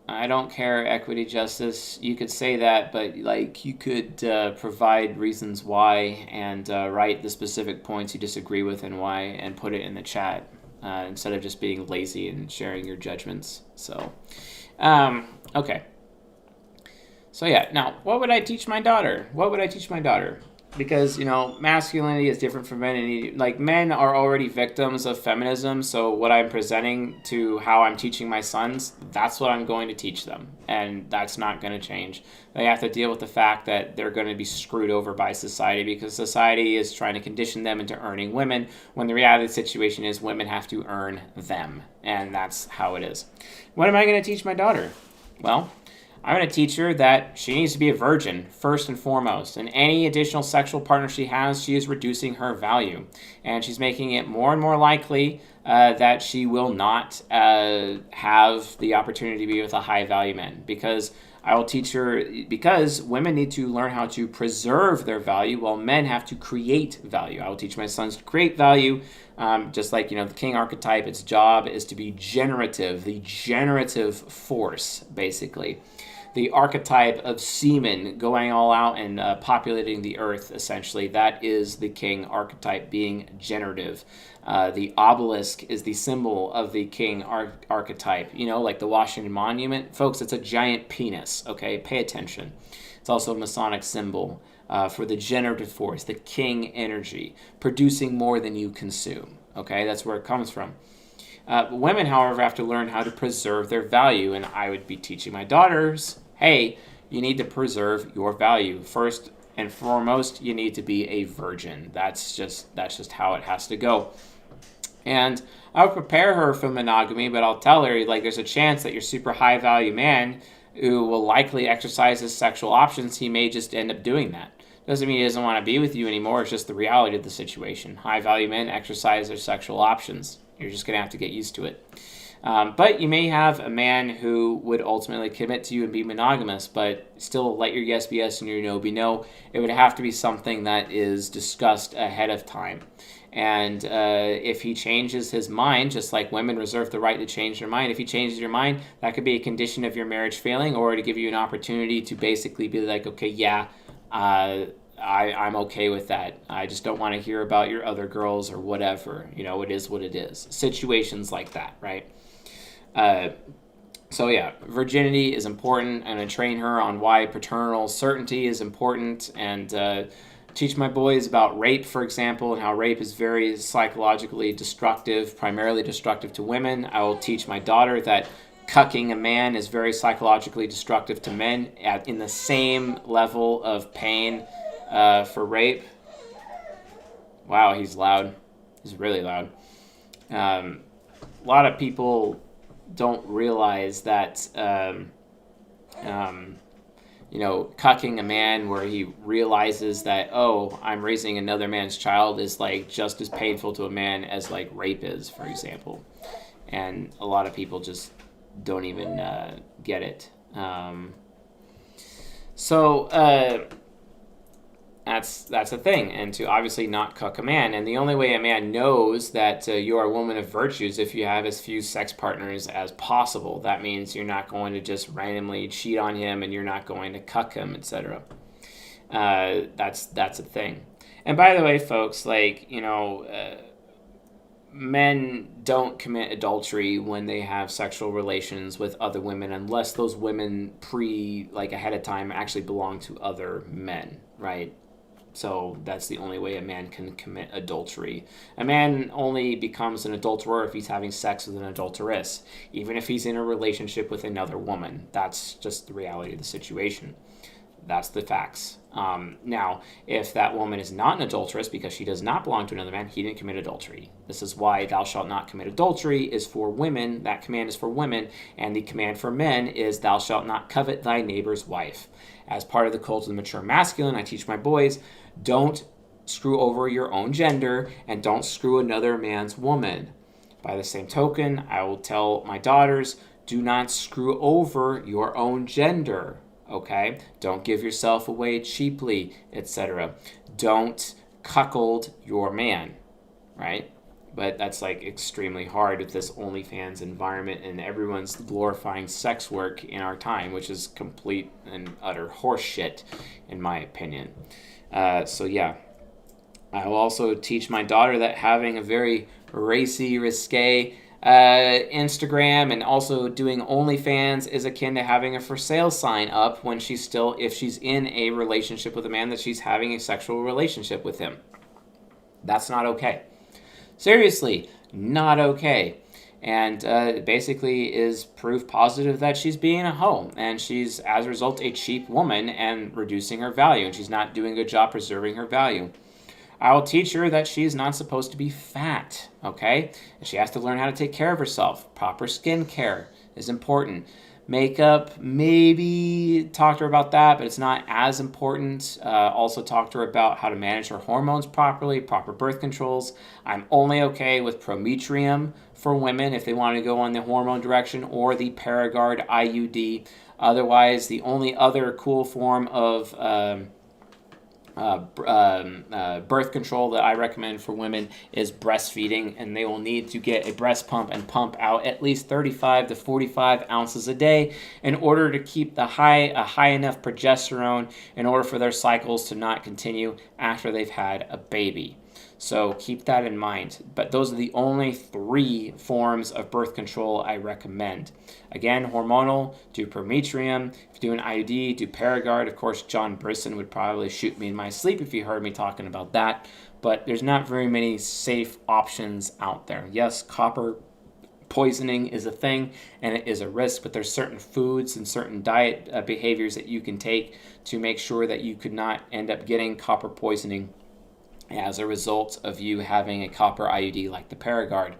I don't care, equity, justice. You could say that, but you could provide reasons why and write the specific points you disagree with and why and put it in the chat instead of just being lazy and sharing your judgments. So, okay. So yeah, now, what would I teach my daughter? Because, masculinity is different from men. And men are already victims of feminism. So what I'm presenting to how I'm teaching my sons, that's what I'm going to teach them. And that's not going to change. They have to deal with the fact that they're going to be screwed over by society because society is trying to condition them into earning women when the reality of the situation is women have to earn them. And that's how it is. What am I going to teach my daughter? Well, I'm going to teach her that she needs to be a virgin, first and foremost. And any additional sexual partner she has, she is reducing her value. And she's making it more and more likely that she will not have the opportunity to be with a high-value man. Because I will teach her, because women need to learn how to preserve their value while men have to create value. I will teach my sons to create value. Just like, the king archetype, its job is to be generative, the generative force, basically. The archetype of semen going all out and populating the earth, essentially. That is the king archetype, being generative. The obelisk is the symbol of the king archetype. Like the Washington Monument. Folks, it's a giant penis, okay? Pay attention. It's also a Masonic symbol for the generative force, the king energy, producing more than you consume, okay? That's where it comes from. Women, however, have to learn how to preserve their value, and I would be teaching my daughters, hey, you need to preserve your value. First and foremost, you need to be a virgin. That's just how it has to go. And I'll prepare her for monogamy, but I'll tell her, there's a chance that your super high value man who will likely exercise his sexual options, he may just end up doing that. Doesn't mean he doesn't want to be with you anymore. It's just the reality of the situation. High value men exercise their sexual options. You're just going to have to get used to it. But you may have a man who would ultimately commit to you and be monogamous, but still let your yes be yes and your no be no. It would have to be something that is discussed ahead of time. And if he changes his mind, just like women reserve the right to change their mind, if he changes your mind, that could be a condition of your marriage failing or to give you an opportunity to basically be like, okay, yeah, I'm okay with that. I just don't want to hear about your other girls or whatever. It is what it is. Situations like that, right? So yeah, virginity is important, and I train her on why paternal certainty is important, and teach my boys about rape, for example, and how rape is very psychologically destructive, primarily destructive to women. I will teach my daughter that cucking a man is very psychologically destructive to men in the same level of pain for rape. Wow, he's loud. He's really loud. A lot of people don't realize that cucking a man where he realizes that, oh, I'm raising another man's child is like just as painful to a man as like rape is, for example. And a lot of people just don't even get it. So that's a thing, and to obviously not cuck a man. And the only way a man knows that you are a woman of virtue is if you have as few sex partners as possible. That means you're not going to just randomly cheat on him, and you're not going to cuck him, etc. That's a thing. And by the way, folks, men don't commit adultery when they have sexual relations with other women unless those women ahead of time actually belong to other men, right? So that's the only way a man can commit adultery. A man only becomes an adulterer if he's having sex with an adulteress, even if he's in a relationship with another woman. That's just the reality of the situation. That's the facts. Now, if that woman is not an adulteress because she does not belong to another man, he didn't commit adultery. This is why thou shalt not commit adultery is for women. That command is for women. And the command for men is thou shalt not covet thy neighbor's wife. As part of the cult of the mature masculine, I teach my boys, don't screw over your own gender and don't screw another man's woman. By the same token, I will tell my daughters, do not screw over your own gender. Okay? Don't give yourself away cheaply, etc. Don't cuckold your man, right? But that's like extremely hard with this OnlyFans environment, and everyone's glorifying sex work in our time, which is complete and utter horseshit, in my opinion. So yeah, I will also teach my daughter that having a very racy, risque Instagram and also doing OnlyFans is akin to having a for sale sign up when if she's in a relationship with a man, that she's having a sexual relationship with him. That's not okay. Seriously, not okay. And basically is proof positive that she's being a hoe, and she's, as a result, a cheap woman and reducing her value, and she's not doing a good job preserving her value. I will teach her that she is not supposed to be fat, okay? And she has to learn how to take care of herself. Proper skin care is important. Makeup, maybe talk to her about that, but it's not as important. Also talk to her about how to manage her hormones properly, proper birth controls. I'm only okay with Prometrium for women if they want to go on the hormone direction, or the Paragard IUD. Otherwise, the only other cool form of birth control that I recommend for women is breastfeeding, and they will need to get a breast pump and pump out at least 35 to 45 ounces a day in order to keep a high enough progesterone in order for their cycles to not continue after they've had a baby. So keep that in mind. But those are the only 3 forms of birth control I recommend. Again, hormonal, do Prometrium. If you do an IUD, do Paragard. Of course, John Brisson would probably shoot me in my sleep if he heard me talking about that. But there's not very many safe options out there. Yes, copper poisoning is a thing, and it is a risk, but there's certain foods and certain diet behaviors that you can take to make sure that you could not end up getting copper poisoning as a result of you having a copper IUD like the Paragard.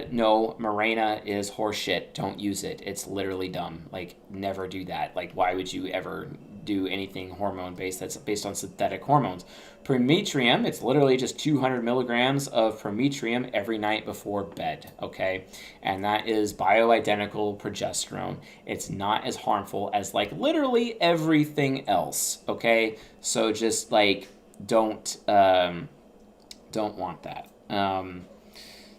No, Mirena is horseshit. Don't use it. It's literally dumb. Like, never do that. Like, why would you ever do anything hormone-based that's based on synthetic hormones? Prometrium, it's literally just 200 milligrams of Prometrium every night before bed, okay? And that is bioidentical progesterone. It's not as harmful as, like, literally everything else, okay? So just, like, don't want that.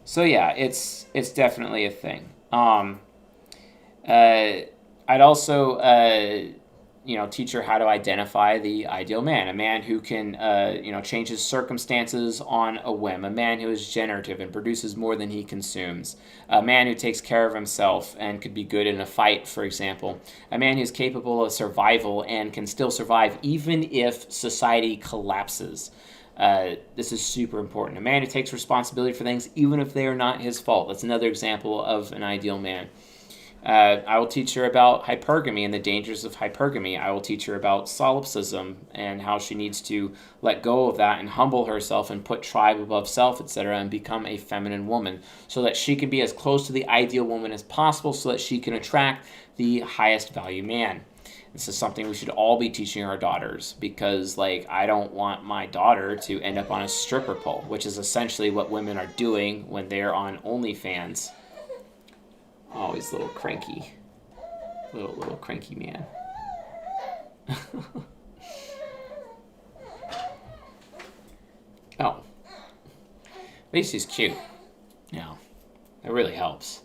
So yeah, it's definitely a thing. I'd also teach her how to identify the ideal man, a man who can change his circumstances on a whim, a man who is generative and produces more than he consumes, a man who takes care of himself and could be good in a fight, for example, a man who's capable of survival and can still survive even if society collapses. This is super important. A man who takes responsibility for things even if they are not his fault. That's another example of an ideal man. I will teach her about hypergamy and the dangers of hypergamy. I will teach her about solipsism and how she needs to let go of that and humble herself and put tribe above self, etc., and become a feminine woman so that she can be as close to the ideal woman as possible so that she can attract the highest value man. This is something we should all be teaching our daughters because, like, I don't want my daughter to end up on a stripper pole, which is essentially what women are doing when they're on OnlyFans. Always little cranky man. Oh, at least he's cute. Yeah, it really helps.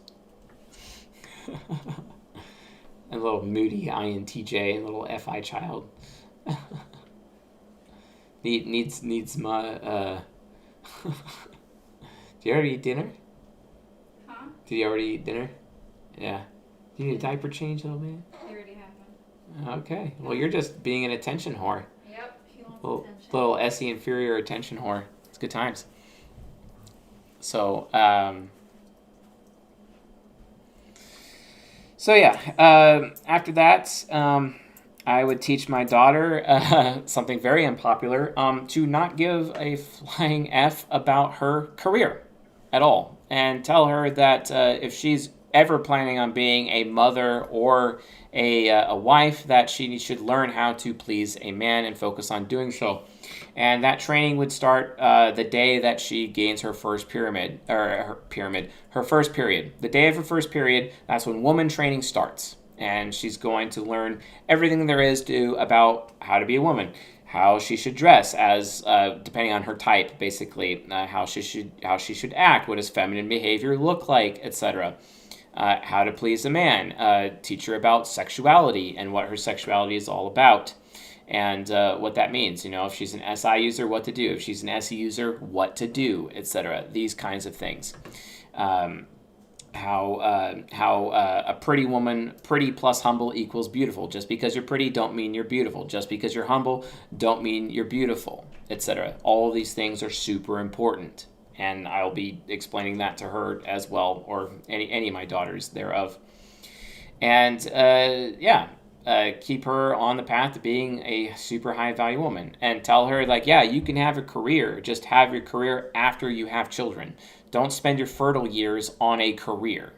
A little moody INTJ, a little FI child. needs my. Did you already eat dinner? Huh? Did you already eat dinner? Yeah. Do you need a diaper change, little man? I already have one. Okay. Well, you're just being an attention whore. Yep. He wants attention. Little SE inferior attention whore. It's good times. So, after that, I would teach my daughter something very unpopular, to not give a flying F about her career at all. And tell her that if she's ever planning on being a mother or a wife, that she should learn how to please a man and focus on doing so. And that training would start the day that she gains her first her first period. The day of her first period, that's when woman training starts. And she's going to learn everything there is to about how to be a woman, how she should dress as depending on her type, basically, how she should act, what does feminine behavior look like, etc. How to please a man, teach her about sexuality and what her sexuality is all about, and what that means. If she's an SI user, what to do. If she's an SE user, what to do, etc. These kinds of things. How a pretty woman, pretty plus humble equals beautiful. Just because you're pretty don't mean you're beautiful. Just because you're humble don't mean you're beautiful, etc. All of these things are super important. And I'll be explaining that to her as well, or any of my daughters thereof. And keep her on the path to being a super high value woman. And tell her, like, yeah, you can have a career. Just have your career after you have children. Don't spend your fertile years on a career.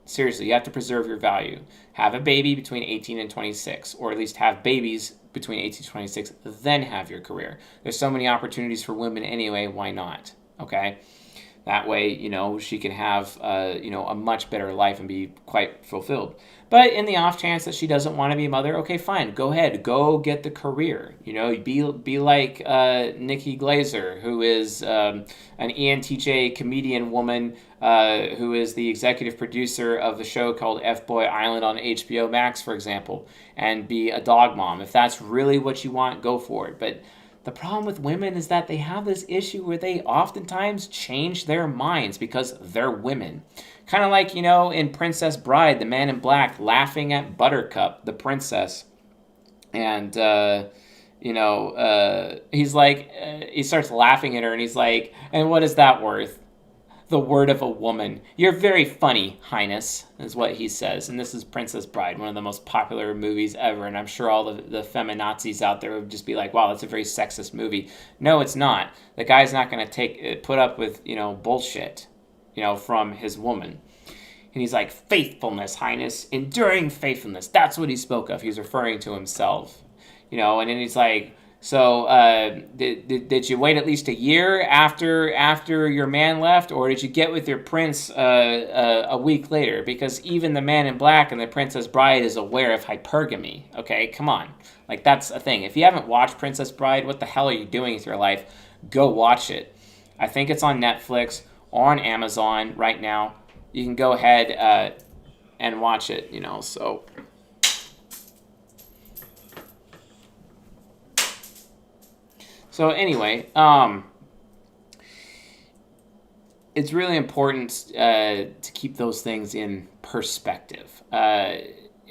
Seriously, you have to preserve your value. Have a baby between 18 and 26, or at leleast have babies between 18 and 26, then have your career. There's so many opportunities for women anyway, why not? Okay, that way, she can have, a much better life and be quite fulfilled. But in the off chance that she doesn't want to be a mother, okay, fine, go ahead, go get the career. Be like Nikki Glazer, who is an ENTJ comedian woman, who is the executive producer of the show called F-Boy Island on HBO Max, for example, and be a dog mom. If that's really what you want, go for it. But the problem with women is that they have this issue where they oftentimes change their minds because they're women. Kind of like, in Princess Bride, the man in black laughing at Buttercup, the princess. And, he's like, he starts laughing at her and he's like, and what is that worth? The word of a woman. You're very funny, Highness, is what he says. And this is Princess Bride, one of the most popular movies ever. And I'm sure all the feminazis out there would just be like, wow, that's a very sexist movie. No, it's not. The guy's not going to put up with, bullshit, from his woman. And he's like, faithfulness, Highness, enduring faithfulness. That's what he spoke of. He's referring to himself, and then he's like, so did you wait at least a year after your man left, or did you get with your prince a week later? Because even the man in black in the Princess Bride is aware of hypergamy. Okay, come on. Like, that's a thing. If you haven't watched Princess Bride, what the hell are you doing with your life? Go watch it. I think it's on Netflix or on Amazon right now. You can go ahead and watch it, so... So anyway, it's really important to keep those things in perspective.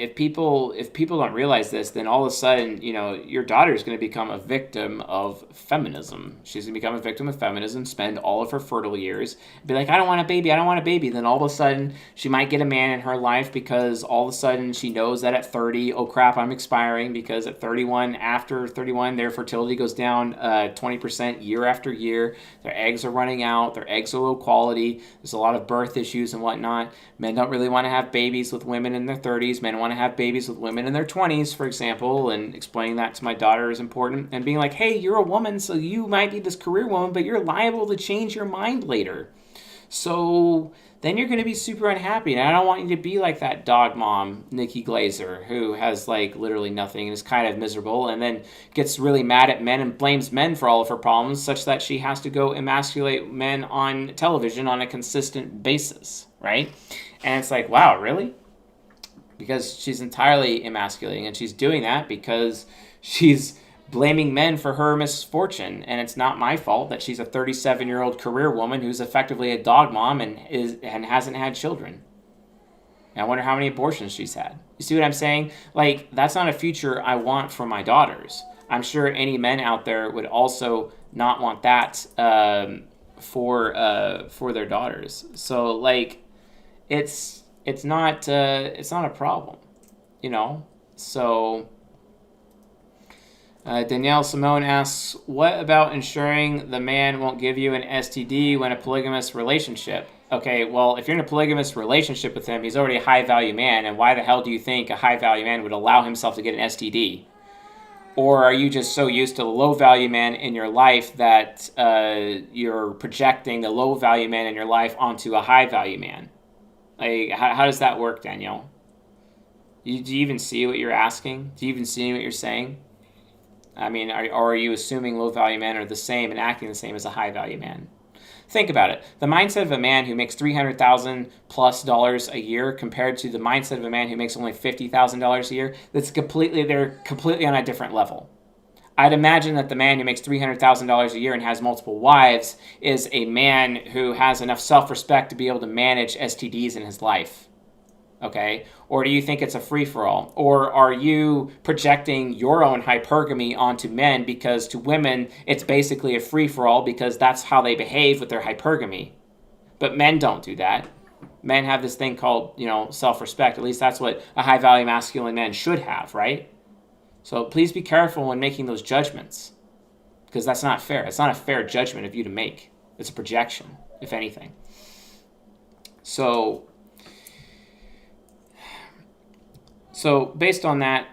if people don't realize this, then all of a sudden, your daughter is going to become a victim of feminism. She's going to become a victim of feminism, spend all of her fertile years, be like, I don't want a baby, I don't want a baby. Then all of a sudden, she might get a man in her life because all of a sudden she knows that at 30, oh crap, I'm expiring, because at 31, after 31, their fertility goes down 20% year after year. Their eggs are running out. Their eggs are low quality. There's a lot of birth issues and whatnot. Men don't really want to have babies with women in their 30s. Men want to have babies with women in their 20s, for example, and explaining that to my daughter is important, and being like, hey, you're a woman, so you might be this career woman, but you're liable to change your mind later. So then you're going to be super unhappy. And I don't want you to be like that dog mom, Nikki Glazer, who has like literally nothing and is kind of miserable, and then gets really mad at men and blames men for all of her problems, such that she has to go emasculate men on television on a consistent basis, right? And it's like, wow, really? Because she's entirely emasculating, and she's doing that because she's blaming men for her misfortune, and it's not my fault that she's a 37-year-old career woman who's effectively a dog mom and hasn't had children. And I wonder how many abortions she's had. You see what I'm saying? Like, that's not a future I want for my daughters. I'm sure any men out there would also not want that for their daughters. So like, it's not a problem, So Danielle Simone asks, what about ensuring the man won't give you an STD when a polygamous relationship? Okay, well, if you're in a polygamous relationship with him, he's already a high-value man, and why the hell do you think a high-value man would allow himself to get an STD? Or are you just so used to the low-value man in your life that you're projecting the low-value man in your life onto a high-value man? Like, how does that work, Danielle? Do you even see what you're asking? Do you even see what you're saying? I mean, are you assuming low-value men are the same and acting the same as a high-value man? Think about it. The mindset of a man who makes $300,000 plus a year compared to the mindset of a man who makes only $50,000 a year, they're completely on a different level. I'd imagine that the man who makes $300,000 a year and has multiple wives is a man who has enough self-respect to be able to manage STDs in his life. Okay? Or do you think it's a free-for-all? Or are you projecting your own hypergamy onto men because to women it's basically a free-for-all because that's how they behave with their hypergamy? But men don't do that. Men have this thing called, self-respect. At least that's what a high-value masculine man should have, right? So please be careful when making those judgments, because that's not fair. It's not a fair judgment of you to make. It's a projection, if anything. So based on that,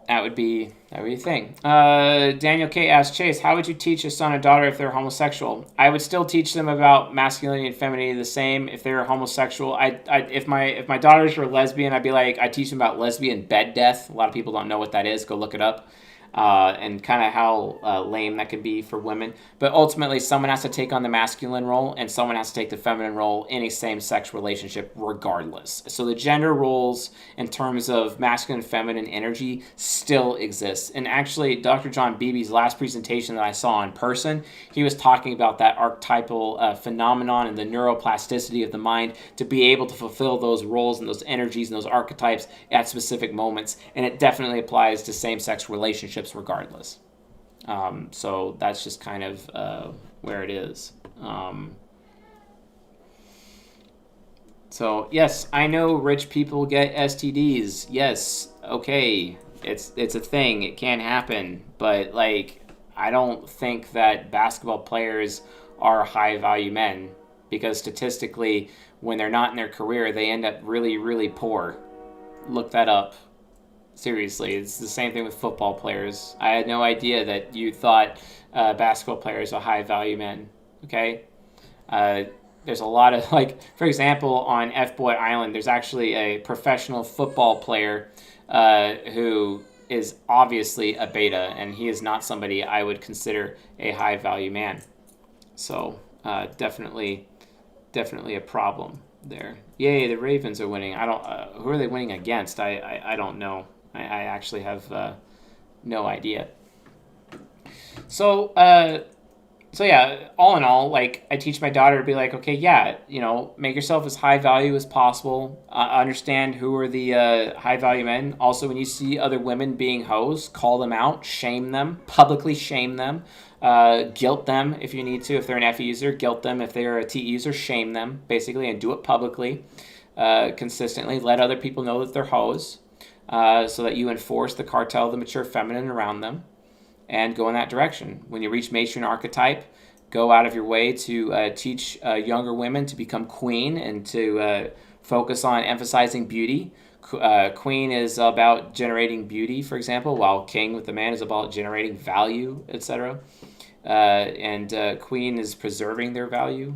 that would be a thing. Daniel K. asked Chase, how would you teach a son or daughter if they're homosexual? I would still teach them about masculinity and femininity the same if they were homosexual. If my daughters were lesbian, I'd be like, I teach them about lesbian bed death. A lot of people don't know what that is. Go look it up. And kind of how lame that can be for women. But ultimately, someone has to take on the masculine role and someone has to take the feminine role in a same-sex relationship regardless. So the gender roles in terms of masculine and feminine energy still exist. And actually, Dr. John Beebe's last presentation that I saw in person, he was talking about that archetypal phenomenon and the neuroplasticity of the mind to be able to fulfill those roles and those energies and those archetypes at specific moments. And it definitely applies to same-sex relationships regardless. So that's just kind of where it is. So yes, I know rich people get STDs. Yes, okay, it's a thing. It can happen, but like, I don't think that basketball players are high value men, because statistically, when they're not in their career, they end up really, really poor. Look that up. Seriously, it's the same thing with football players. I had no idea that you thought basketball players are high-value men, okay? There's a lot of, like, for example, on F-Boy Island, there's actually a professional football player who is obviously a beta, and he is not somebody I would consider a high-value man. So, definitely a problem there. Yay, the Ravens are winning. I don't. Who are they winning against? I don't know. I actually have no idea. So So yeah, all in all, like I teach my daughter to be like, okay, yeah, make yourself as high value as possible. Understand who are the high value men. Also, when you see other women being hoes, call them out, shame them, publicly shame them, guilt them if you need to. If they're an F user, guilt them. If they're a T user, shame them basically, and do it publicly, consistently. Let other people know that they're hoes, so that you enforce the cartel of the mature feminine around them, and go in that direction. When you reach matron archetype, go out of your way to teach younger women to become queen and to focus on emphasizing beauty. Queen is about generating beauty, for example, while king with the man is about generating value, etc. And queen is preserving their value.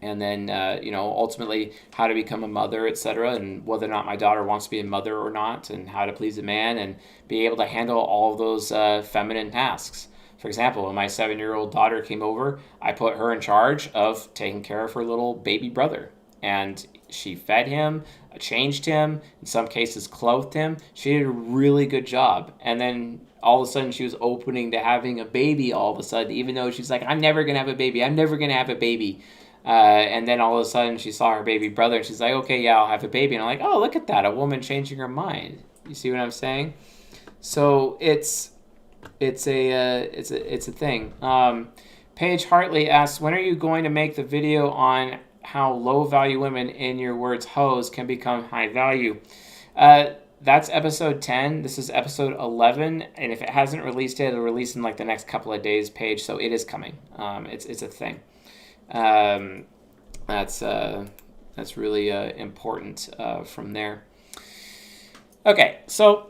And then, ultimately how to become a mother, etc., and whether or not my daughter wants to be a mother or not, and how to please a man, and be able to handle all of those feminine tasks. For example, when my 7-year-old daughter came over, I put her in charge of taking care of her little baby brother. And she fed him, changed him, in some cases clothed him. She did a really good job. And then all of a sudden she was opening to having a baby all of a sudden, even though she's like, I'm never going to have a baby. I'm never going to have a baby. And then all of a sudden she saw her baby brother and she's like, okay, yeah, I'll have a baby. And I'm like, oh, look at that. A woman changing her mind. You see what I'm saying? So it's a thing. Paige Hartley asks, when are you going to make the video on how low value women, in your words, hoes, can become high value? That's episode 10. This is episode 11. And if it hasn't released yet, it'll release in like the next couple of days, Paige. So it is coming. It's a thing. That's really important from there. Okay, so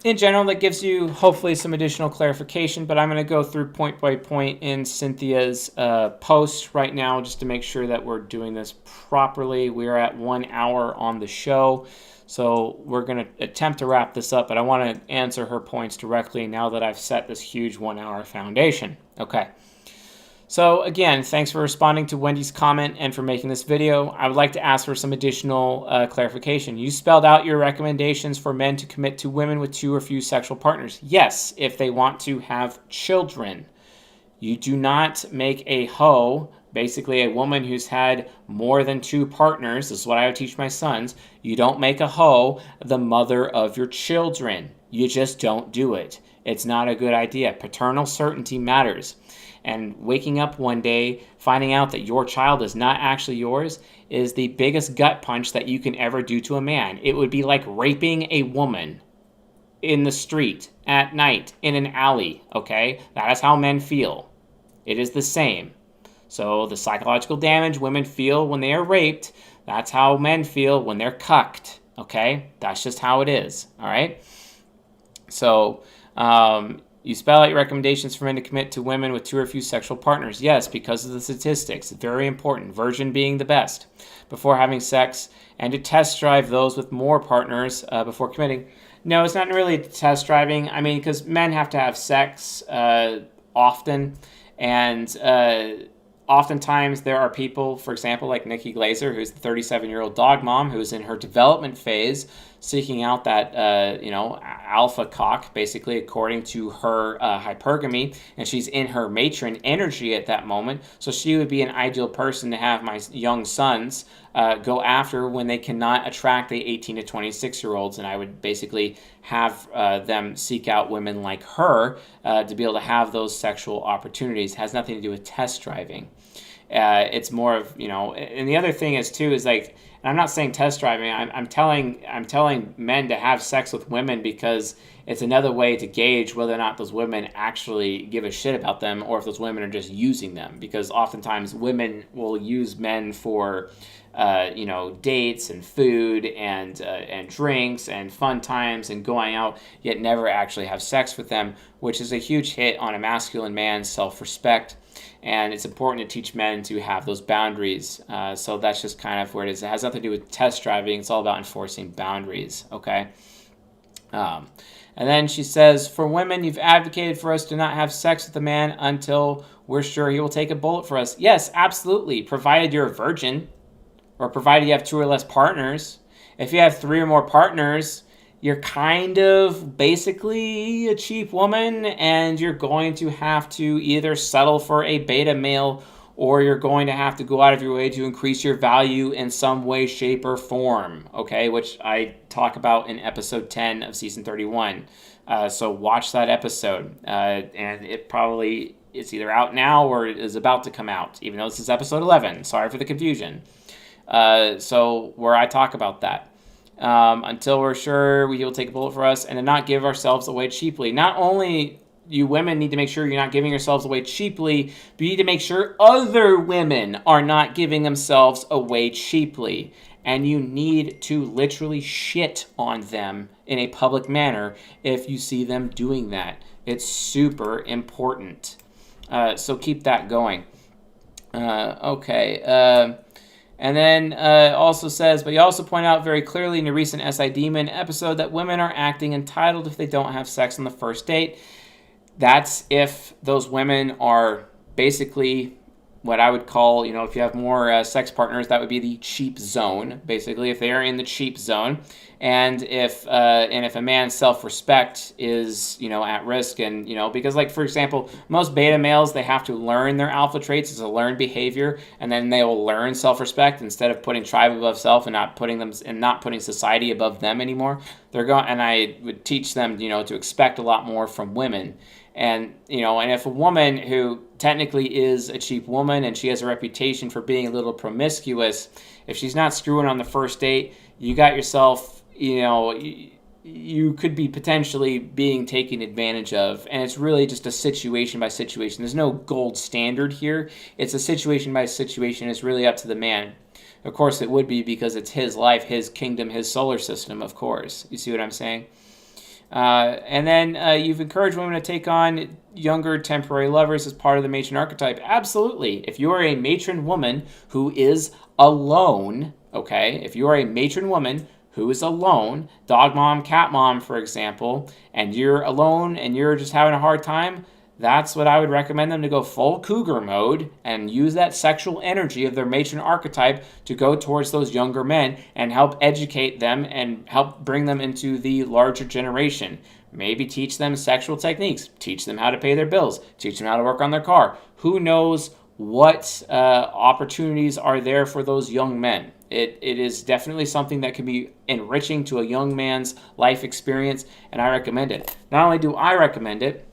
in general, that gives you hopefully some additional clarification, but I'm going to go through point by point in Cynthia's post right now just to make sure that we're doing this properly. We're at 1 hour on the show, so we're going to attempt to wrap this up, but I want to answer her points directly now that I've set this huge 1 hour foundation. Okay. So again, thanks for responding to Wendy's comment and for making this video. I would like to ask for some additional clarification. You spelled out your recommendations for men to commit to women with 2 or few sexual partners. Yes, if they want to have children. You do not make a hoe, basically a woman who's had more than 2 partners. This is what I would teach my sons. You don't make a hoe the mother of your children. You just don't do it. It's not a good idea. Paternal certainty matters. And waking up one day, finding out that your child is not actually yours, is the biggest gut punch that you can ever do to a man. It would be like raping a woman in the street, at night, in an alley, okay? That is how men feel. It is the same. So the psychological damage women feel when they are raped, that's how men feel when they're cucked, okay? That's just how it is, all right? So, you spell out your recommendations for men to commit to women with 2 or few sexual partners. Yes, because of the statistics. It's very important. Virgin being the best before having sex, and to test drive those with more partners before committing. No, it's not really test driving. I mean, because men have to have sex often, and oftentimes there are people, for example, like Nikki Glazer, who's the 37-year-old dog mom, who's in her development phase, seeking out that, alpha cock, basically, according to her hypergamy, and she's in her matron energy at that moment, so she would be an ideal person to have my young sons go after when they cannot attract the 18 to 26-year-olds, and I would basically have them seek out women like her to be able to have those sexual opportunities. It has nothing to do with test driving. It's more of, and the other thing is too, is like, and I'm not saying test driving, I'm telling men to have sex with women because it's another way to gauge whether or not those women actually give a shit about them, or if those women are just using them, because oftentimes women will use men for dates and food and drinks and fun times and going out, yet never actually have sex with them, which is a huge hit on a masculine man's self-respect. And it's important to teach men to have those boundaries. So that's just kind of where it is. It has nothing to do with test driving. It's all about enforcing boundaries, okay? And then she says, for women, you've advocated for us to not have sex with a man until we're sure he will take a bullet for us. Yes, absolutely, provided you're a virgin, or provided you have 2 or less partners. If you have 3 or more partners, you're kind of basically a cheap woman, and you're going to have to either settle for a beta male, or you're going to have to go out of your way to increase your value in some way, shape, or form, okay, which I talk about in episode 10 of season 31. So watch that episode, and it's either out now or it is about to come out, even though this is episode 11. Sorry for the confusion. So where I talk about that. Until we're sure he will take a bullet for us, and to not give ourselves away cheaply. Not only you women need to make sure you're not giving yourselves away cheaply, but you need to make sure other women are not giving themselves away cheaply. And you need to literally shit on them in a public manner if you see them doing that. It's super important. So keep that going. Okay. And then also says, but you also point out very clearly in your recent SI Demon episode that women are acting entitled if they don't have sex on the first date. That's if those women are basically what I would call, if you have more sex partners, that would be the cheap zone, basically, if they are in the cheap zone. And if a man's self-respect is, at risk, and, because, like, for example, most beta males, they have to learn their alpha traits. It's a learned behavior, and then they will learn self-respect instead of putting tribe above self and not putting society above them anymore. And I would teach them, to expect a lot more from women. And, and if a woman who technically is a cheap woman and she has a reputation for being a little promiscuous, if she's not screwing on the first date, you got yourself, you could be potentially being taken advantage of. And it's really just a situation by situation. There's no gold standard here. It's a situation by situation. It's really up to the man. Of course, it would be, because it's his life, his kingdom, his solar system, of course. You see what I'm saying? And then you've encouraged women to take on younger temporary lovers as part of the matron archetype. Absolutely. If you are a matron woman who is alone, okay, if you are a matron woman who is alone, dog mom, cat mom, for example, and you're alone and you're just having a hard time, that's what I would recommend them to go full cougar mode and use that sexual energy of their matron archetype to go towards those younger men and help educate them and help bring them into the larger generation. Maybe teach them sexual techniques, teach them how to pay their bills, teach them how to work on their car. Who knows what opportunities are there for those young men. It is definitely something that can be enriching to a young man's life experience, and I recommend it. Not only do I recommend it,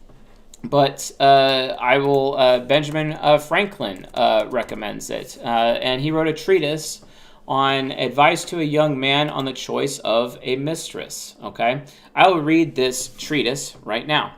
but Benjamin Franklin recommends it. And he wrote a treatise on advice to a young man on the choice of a mistress. Okay? I will read this treatise right now.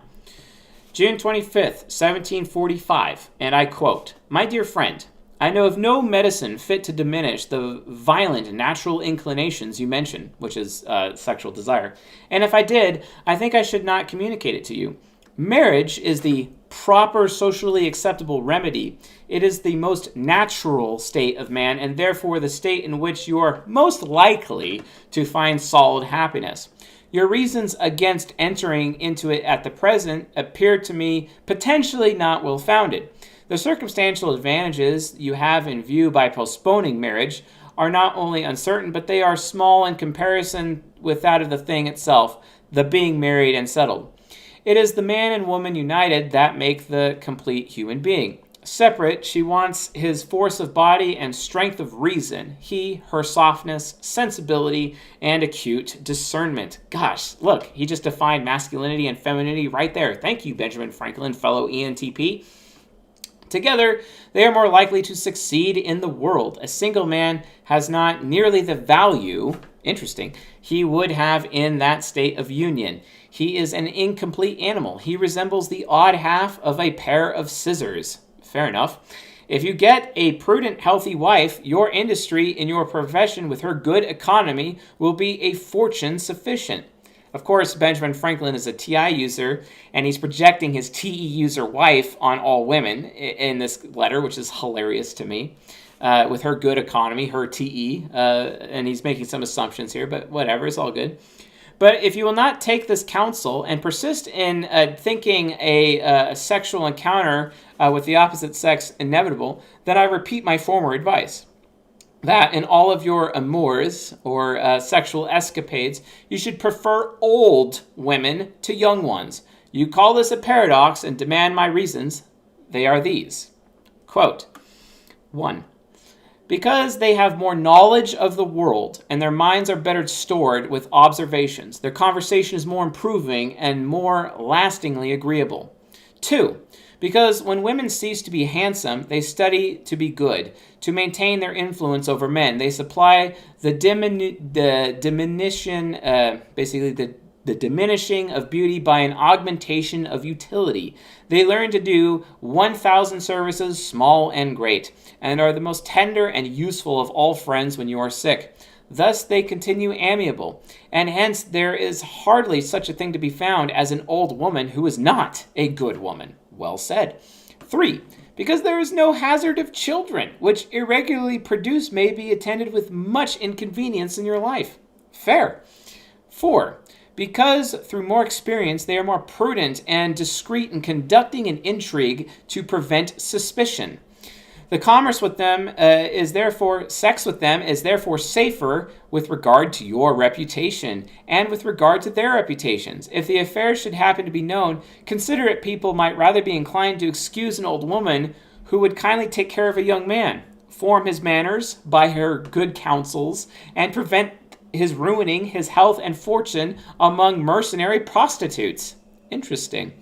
June 25th, 1745, and I quote, "My dear friend, I know of no medicine fit to diminish the violent natural inclinations you mention," which is sexual desire, "and if I did, I think I should not communicate it to you. Marriage is the proper socially acceptable remedy. It is the most natural state of man, and therefore the state in which you are most likely to find solid happiness. Your reasons against entering into it at the present appear to me potentially not well-founded. The circumstantial advantages you have in view by postponing marriage are not only uncertain, but they are small in comparison with that of the thing itself, the being married and settled. It is the man and woman united that make the complete human being. Separate, she wants his force of body and strength of reason, he, her softness, sensibility, and acute discernment." Gosh, look, he just defined masculinity and femininity right there. Thank you, Benjamin Franklin, fellow ENTP. Together, they are more likely to succeed in the world. A single man has not nearly the value, interesting, he would have in that state of union. He is an incomplete animal. He resembles the odd half of a pair of scissors. Fair enough. If you get a prudent, healthy wife, your industry in your profession with her good economy will be a fortune sufficient. Of course, Benjamin Franklin is a TI user, and he's projecting his TE user wife on all women in this letter, which is hilarious to me. With her good economy, her TE, and he's making some assumptions here, but whatever, it's all good. But if you will not take this counsel and persist in thinking a sexual encounter with the opposite sex inevitable, then I repeat my former advice. that in all of your amours or sexual escapades, you should prefer old women to young ones. You call this a paradox and demand my reasons. They are these. Quote, 1. Because they have more knowledge of the world and their minds are better stored with observations, their conversation is more improving and more lastingly agreeable. 2. Because when women cease to be handsome, they study to be good. To maintain their influence over men, they supply the diminishing of beauty by an augmentation of utility. They learn to do 1,000 services, small and great, and are the most tender and useful of all friends when you are sick. Thus they continue amiable, and hence there is hardly such a thing to be found as an old woman who is not a good woman. Well said. 3. Because there is no hazard of children, which irregularly produced may be attended with much inconvenience in your life. Fair. 4. Because through more experience they are more prudent and discreet in conducting an intrigue to prevent suspicion. The commerce with them sex with them is therefore safer with regard to your reputation and with regard to their reputations. If the affair should happen to be known, considerate people might rather be inclined to excuse an old woman who would kindly take care of a young man, form his manners by her good counsels, and prevent his ruining his health and fortune among mercenary prostitutes. Interesting.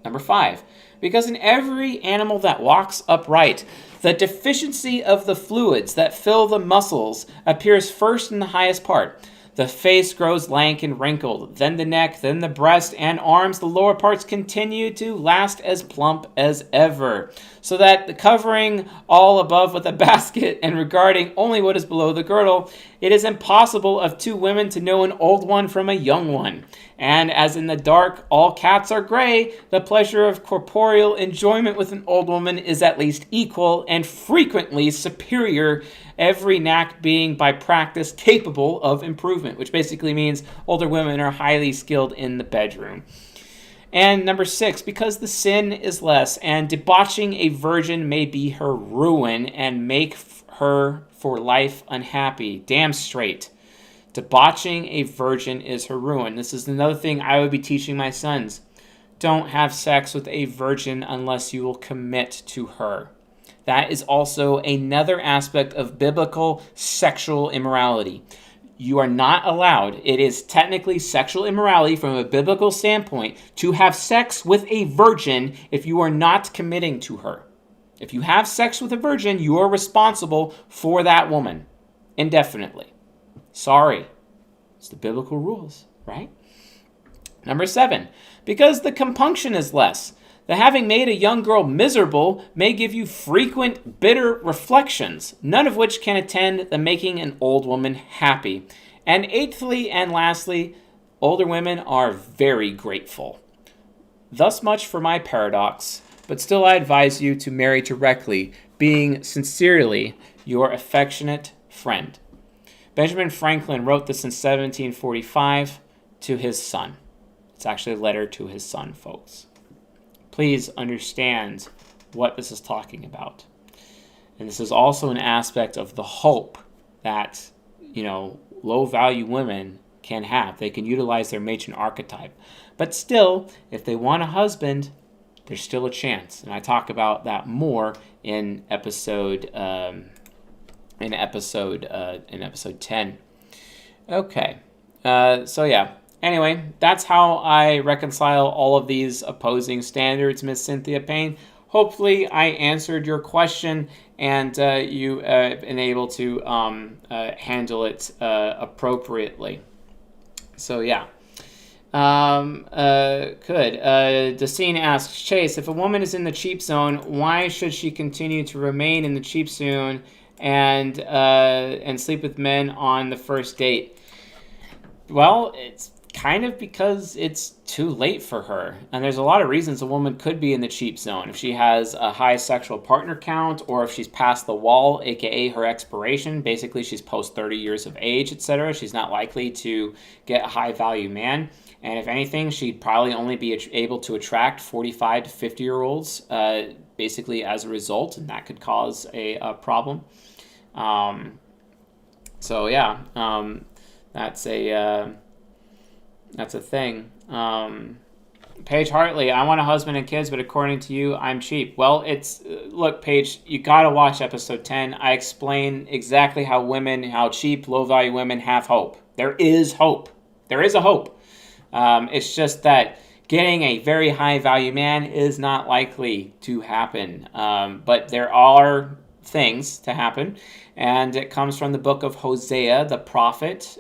Number 5. Because in every animal that walks upright, the deficiency of the fluids that fill the muscles appears first in the highest part. The face grows lank and wrinkled, then the neck, then the breast and arms. The lower parts continue to last as plump as ever, so that the covering all above with a basket and regarding only what is below the girdle, it is impossible of 2 women to know an old one from a young one. And as in the dark all cats are gray, the pleasure of corporeal enjoyment with an old woman is at least equal and frequently superior, every knack being by practice capable of improvement, which basically means older women are highly skilled in the bedroom. And number 6, because the sin is less, and debauching a virgin may be her ruin and make her for life unhappy. Damn straight. Debauching a virgin is her ruin. This is another thing I would be teaching my sons. Don't have sex with a virgin unless you will commit to her. That is also another aspect of biblical sexual immorality. You are not allowed, it is technically sexual immorality from a biblical standpoint, to have sex with a virgin if you are not committing to her. If you have sex with a virgin, you are responsible for that woman indefinitely. Sorry. It's the biblical rules, right? Number 7, because the compunction is less. The having made a young girl miserable may give you frequent bitter reflections, none of which can attend the making an old woman happy. And 8thly and lastly, older women are very grateful. Thus much for my paradox, but still I advise you to marry directly, being sincerely your affectionate friend. Benjamin Franklin wrote this in 1745 to his son. It's actually a letter to his son, folks. Please understand what this is talking about. And this is also an aspect of the hope that, low-value women can have. They can utilize their matron archetype. But still, if they want a husband, there's still a chance. And I talk about that more in episode 10. Okay. Anyway, that's how I reconcile all of these opposing standards, Miss Cynthia Payne. Hopefully I answered your question and you been able to handle it appropriately. So yeah. Good. Dacine asks, Chase, if a woman is in the cheap zone, why should she continue to remain in the cheap zone and sleep with men on the first date? Well, it's kind of because it's too late for her. And there's a lot of reasons a woman could be in the cheap zone. If she has a high sexual partner count, or if she's past the wall, aka her expiration, basically she's post 30 years of age, etc. She's not likely to get a high value man. And if anything, she'd probably only be able to attract 45 to 50-year-olds basically as a result, and that could cause a problem. So yeah, that's a thing. Paige Hartley, I want a husband and kids, but according to you, I'm cheap. Well, look, Paige, you gotta watch episode 10. I explain exactly how cheap, low-value women have hope. There is hope. There is a hope. It's just that getting a very high-value man is not likely to happen. But there are things to happen, and it comes from the book of Hosea the prophet,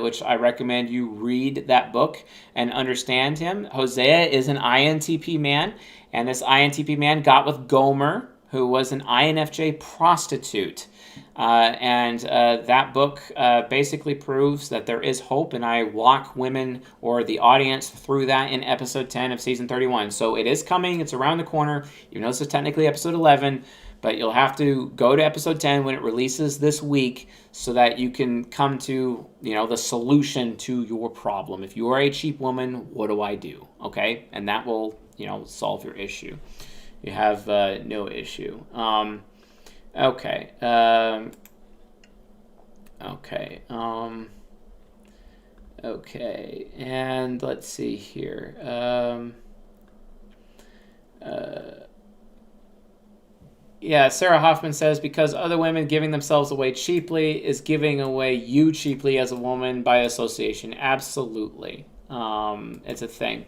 which I recommend you read that book and understand him. Hosea is an INTP man, and this INTP man got with Gomer, who was an INFJ prostitute. And that book basically proves that there is hope, and I walk women or the audience through that in episode 10 of season 31. So it is coming. It's around the corner. Even though this is technically episode 11, but you'll have to go to episode 10 when it releases this week so that you can come to, the solution to your problem. If you are a cheap woman, what do I do? Okay? And that will, solve your issue. You have no issue. Okay. Okay. And let's see here. Yeah, Sarah Hoffman says, because other women giving themselves away cheaply is giving away you cheaply as a woman by association. Absolutely. It's a thing.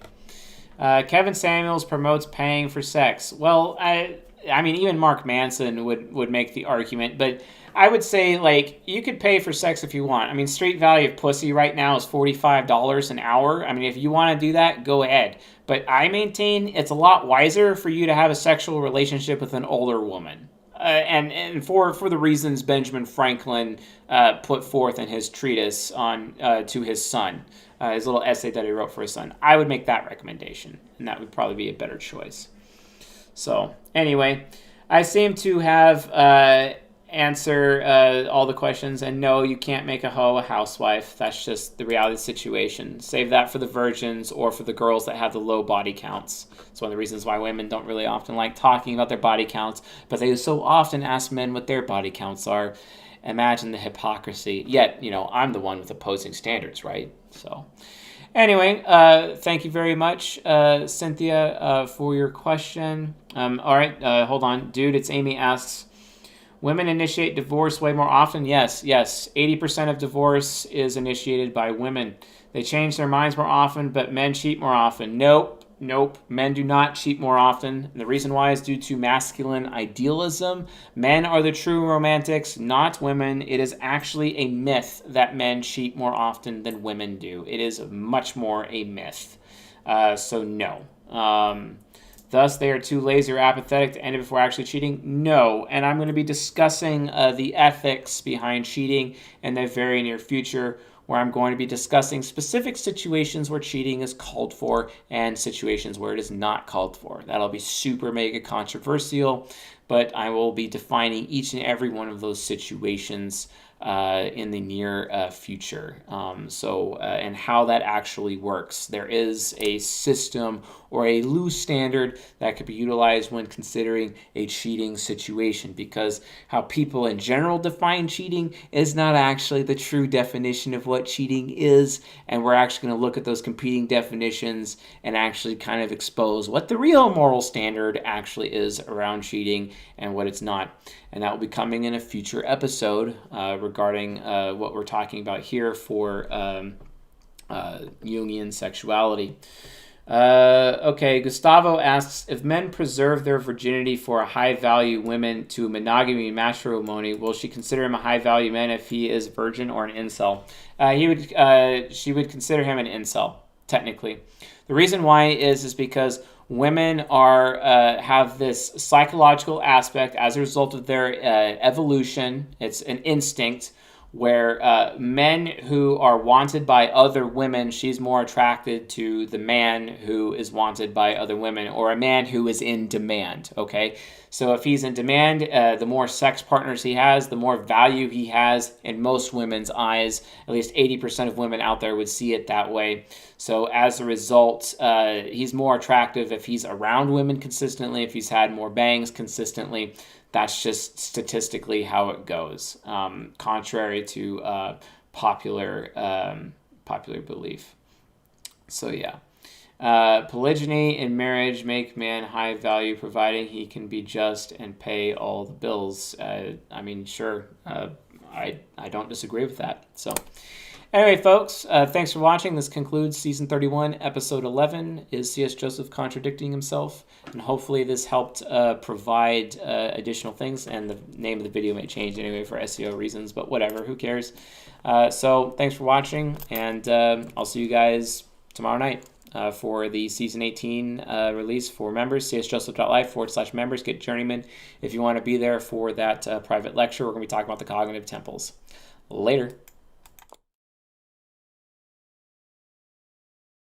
Kevin Samuels promotes paying for sex. Well, I mean, even Mark Manson would make the argument, but I would say, you could pay for sex if you want. I mean, street value of pussy right now is $45 an hour. I mean, if you want to do that, go ahead. But I maintain it's a lot wiser for you to have a sexual relationship with an older woman. And for the reasons Benjamin Franklin put forth in his treatise on to his son, his little essay that he wrote for his son. I would make that recommendation, and that would probably be a better choice. So, anyway, I seem to have answer all the questions, and no, you can't make a hoe a housewife. That's just the reality of the situation. Save that for the virgins or for the girls that have the low body counts. It's one of the reasons why women don't really often like talking about their body counts, but they so often ask men what their body counts are. Imagine the hypocrisy. Yet, I'm the one with opposing standards, right? So, anyway, thank you very much, Cynthia, for your question. All right, hold on. Dude, it's Amy asks, women initiate divorce way more often? Yes. 80% of divorce is initiated by women. They change their minds more often, but men cheat more often. Nope. Men do not cheat more often. And the reason why is due to masculine idealism. Men are the true romantics, not women. It is actually a myth that men cheat more often than women do. It is much more a myth. So no. Thus, they are too lazy or apathetic to end it before actually cheating? No. And I'm going to be discussing the ethics behind cheating in the very near future, where I'm going to be discussing specific situations where cheating is called for and situations where it is not called for. That'll be super mega controversial, but I will be defining each and every one of those situations in the near future. And how that actually works. There is a system or a loose standard that could be utilized when considering a cheating situation, because how people in general define cheating is not actually the true definition of what cheating is, and we're actually going to look at those competing definitions and actually kind of expose what the real moral standard actually is around cheating and what it's not. And that will be coming in a future episode regarding what we're talking about here for Jungian sexuality. Okay, Gustavo asks, if men preserve their virginity for a high-value woman to monogamy and matrimony, will she consider him a high-value man if he is virgin or an incel? She would consider him an incel, technically. The reason why is because women have this psychological aspect as a result of their evolution. It's an instinct where men who are wanted by other women, she's more attracted to the man who is wanted by other women, or a man who is in demand, okay? So if he's in demand, the more sex partners he has, the more value he has in most women's eyes. At least 80% of women out there would see it that way. So as a result, he's more attractive if he's around women consistently, if he's had more bangs consistently. that's just statistically how it goes, contrary to popular belief. So yeah. Polygyny in marriage make man high value providing he can be just and pay all the bills. I mean, sure, I don't disagree with that. So anyway, folks, thanks for watching. This concludes Season 31, Episode 11, is CS Joseph contradicting himself? And hopefully this helped provide additional things, and the name of the video may change anyway for SEO reasons, but whatever, who cares? So thanks for watching, and I'll see you guys tomorrow night. For the Season 18 release for members, csjoseph.life/members. Get Journeyman if you want to be there for that private lecture. We're going to be talking about the cognitive temples. Later.